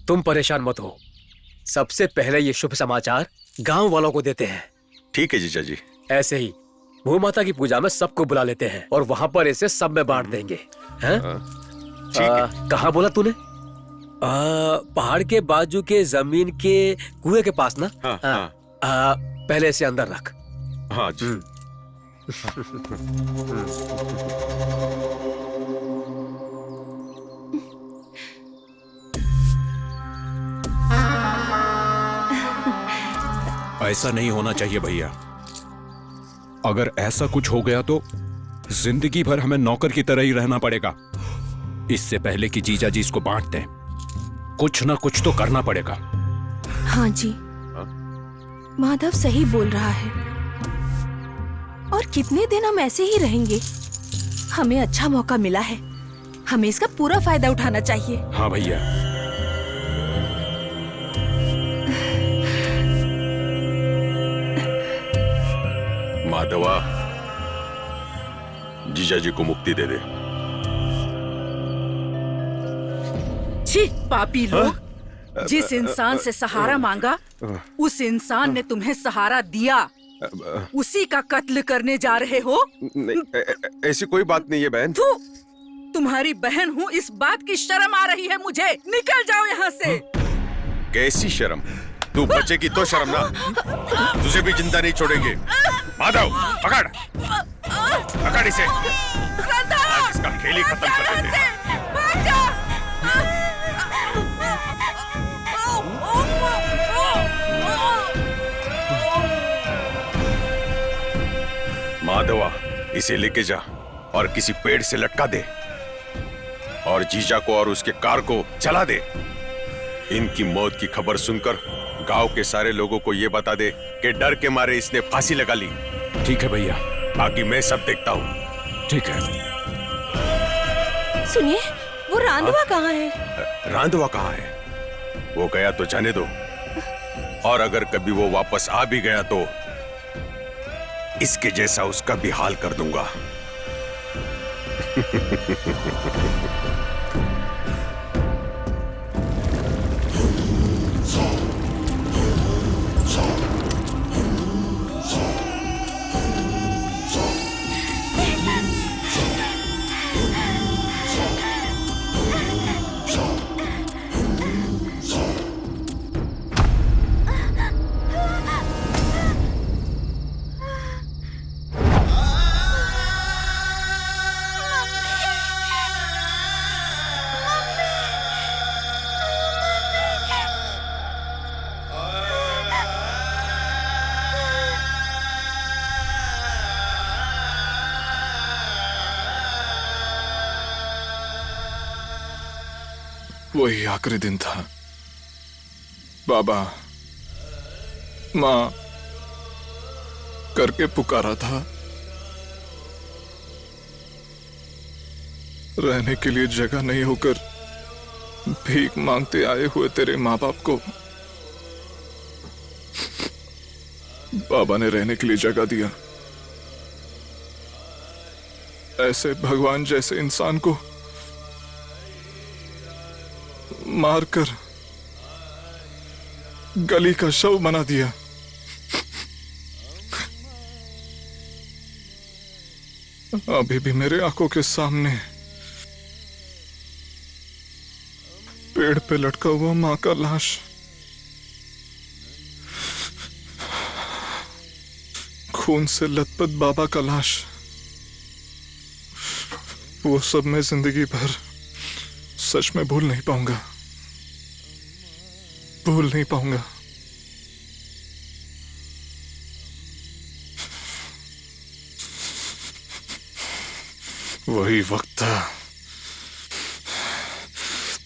तुम परेशान मत हो। सबसे पहले ये शुभ समाचार गांव वालों को देते हैं। ठीक है जीजा जी। ऐसे ही भूमाता की पूजा में सबको बुला लेते हैं और वहां पर इसे सब में बांट देंगे। कहाँ बोला तूने? पहाड़ के बाजू के जमीन के कुएं के पास ना? पहले इसे अंदर रख। हाँ जी। ऐसा नहीं होना चाहिए भैया। अगर ऐसा कुछ हो गया तो जिंदगी भर हमें नौकर की तरह ही रहना पड़ेगा। इससे पहले कि जीजा जी इसको बांट दें, कुछ ना कुछ तो करना पड़ेगा। हाँ जी, माधव सही बोल रहा है। और कितने दिन हम ऐसे ही रहेंगे? हमें अच्छा मौका मिला है, हमें इसका पूरा फायदा उठाना चाहिए। हाँ भैया। माधवा, जीजा जी को मुक्ति दे दे। छी पापी लोग, जिस इंसान से सहारा मांगा उस इंसान ने तुम्हें सहारा दिया, उसी का कत्ल करने जा रहे हो। ऐसी कोई बात नहीं है बहन। तुम्हारी बहन हूँ, इस बात की शर्म आ रही है मुझे। निकल जाओ यहाँ से। कैसी शर्म? तू बचेगी तो शर्म ना, तुझे भी जिंदा नहीं छोड़ेंगे। माधव, पकड़ पकड़ इसे। आज इसका खेल ही खत्म कर देते हैं। इसे लेके जा और किसी पेड़ से लटका दे और जीजा को और उसके कार को जला दे। इनकी मौत की खबर सुनकर गांव के सारे लोगों को ये बता दे कि डर के मारे इसने फांसी लगा ली। ठीक है भैया। बाकी मैं सब देखता हूँ। ठीक है। सुनिए, वो रांधवा कहाँ है? रांधवा कहाँ है? वो गया तो जाने दो, और अगर कभी वो वापस आ भी गया तो इसके जैसा उसका भी हाल कर दूंगा। वही आखिरी दिन था। बाबा माँ करके पुकारा था। रहने के लिए जगह नहीं होकर भीख मांगते आए हुए तेरे माँ बाप को बाबा ने रहने के लिए जगह दिया। ऐसे भगवान जैसे इंसान को मारकर गली का शव बना दिया। अभी भी मेरे आंखों के सामने पेड़ पे लटका हुआ मां का लाश, खून से लथपथ बाबा का लाश, वो सब मैं जिंदगी भर सच में भूल नहीं पाऊंगा, भूल नहीं पाऊंगा। वही वक्त था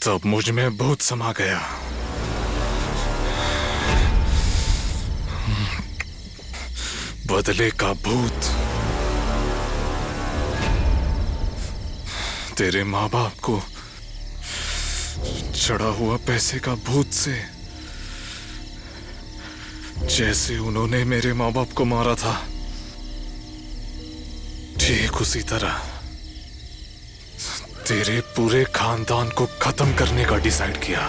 तब मुझ में भूत समा गया। बदले का भूत। तेरे माँ बाप को चढ़ा हुआ पैसे का भूत से, जैसे उन्होंने मेरे माँ बाप को मारा था, ठीक उसी तरह तेरे पूरे खानदान को खत्म करने का डिसाइड किया।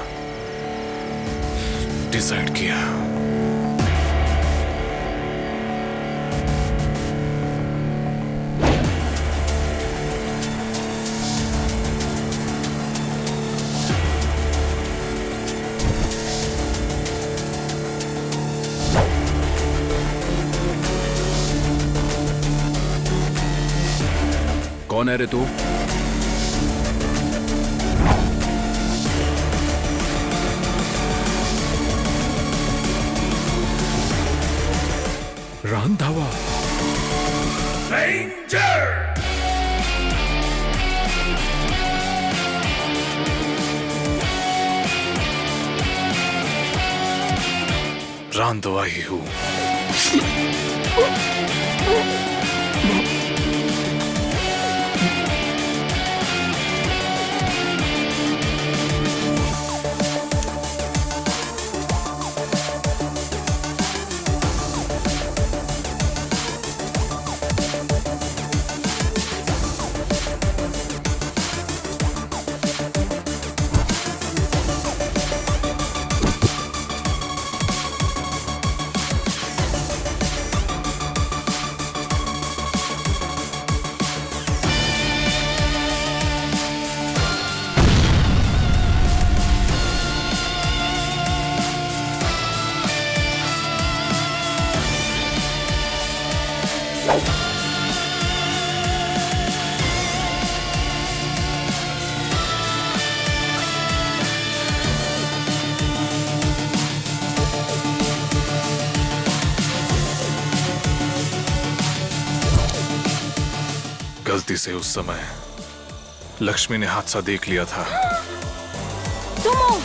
कौन है रे तू? रांधावा। रांधवा ही हूं। गलती से उस समय लक्ष्मी ने हादसा देख लिया था, तुम हो?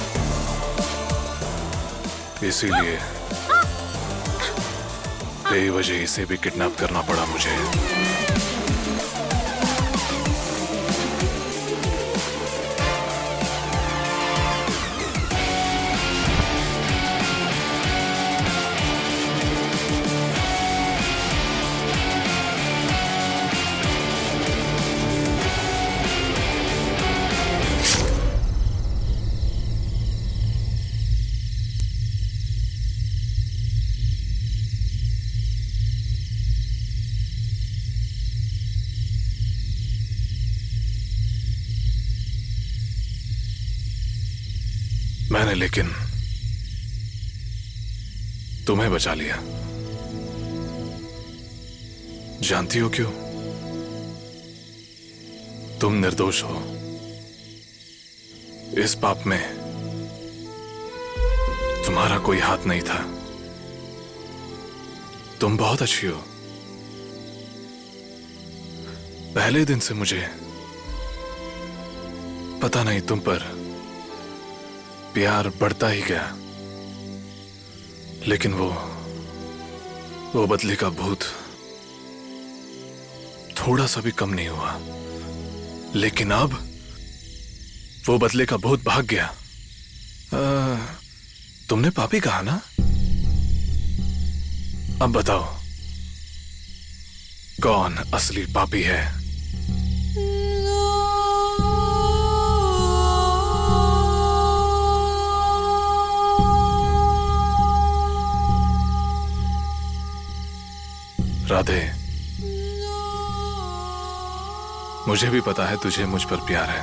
इसीलिए बेवजह इसे भी किडनैप करना पड़ा मुझे। मैंने लेकिन तुम्हें बचा लिया। जानती हो क्यों? तुम निर्दोष हो। इस पाप में तुम्हारा कोई हाथ नहीं था। तुम बहुत अच्छी हो। पहले दिन से मुझे पता नहीं तुम पर प्यार बढ़ता ही गया, लेकिन वो बदले का भूत थोड़ा सा भी कम नहीं हुआ। लेकिन अब वो बदले का भूत भाग गया। तुमने पापी कहा ना? अब बताओ कौन असली पापी है? राधे, मुझे भी पता है तुझे मुझ पर प्यार है।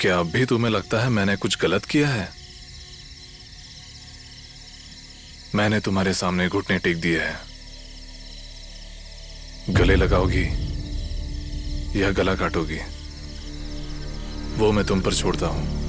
क्या अब भी तुम्हें लगता है मैंने कुछ गलत किया है? मैंने तुम्हारे सामने घुटने टेक दिए हैं। गले लगाओगी या गला काटोगी, वो मैं तुम पर छोड़ता हूं।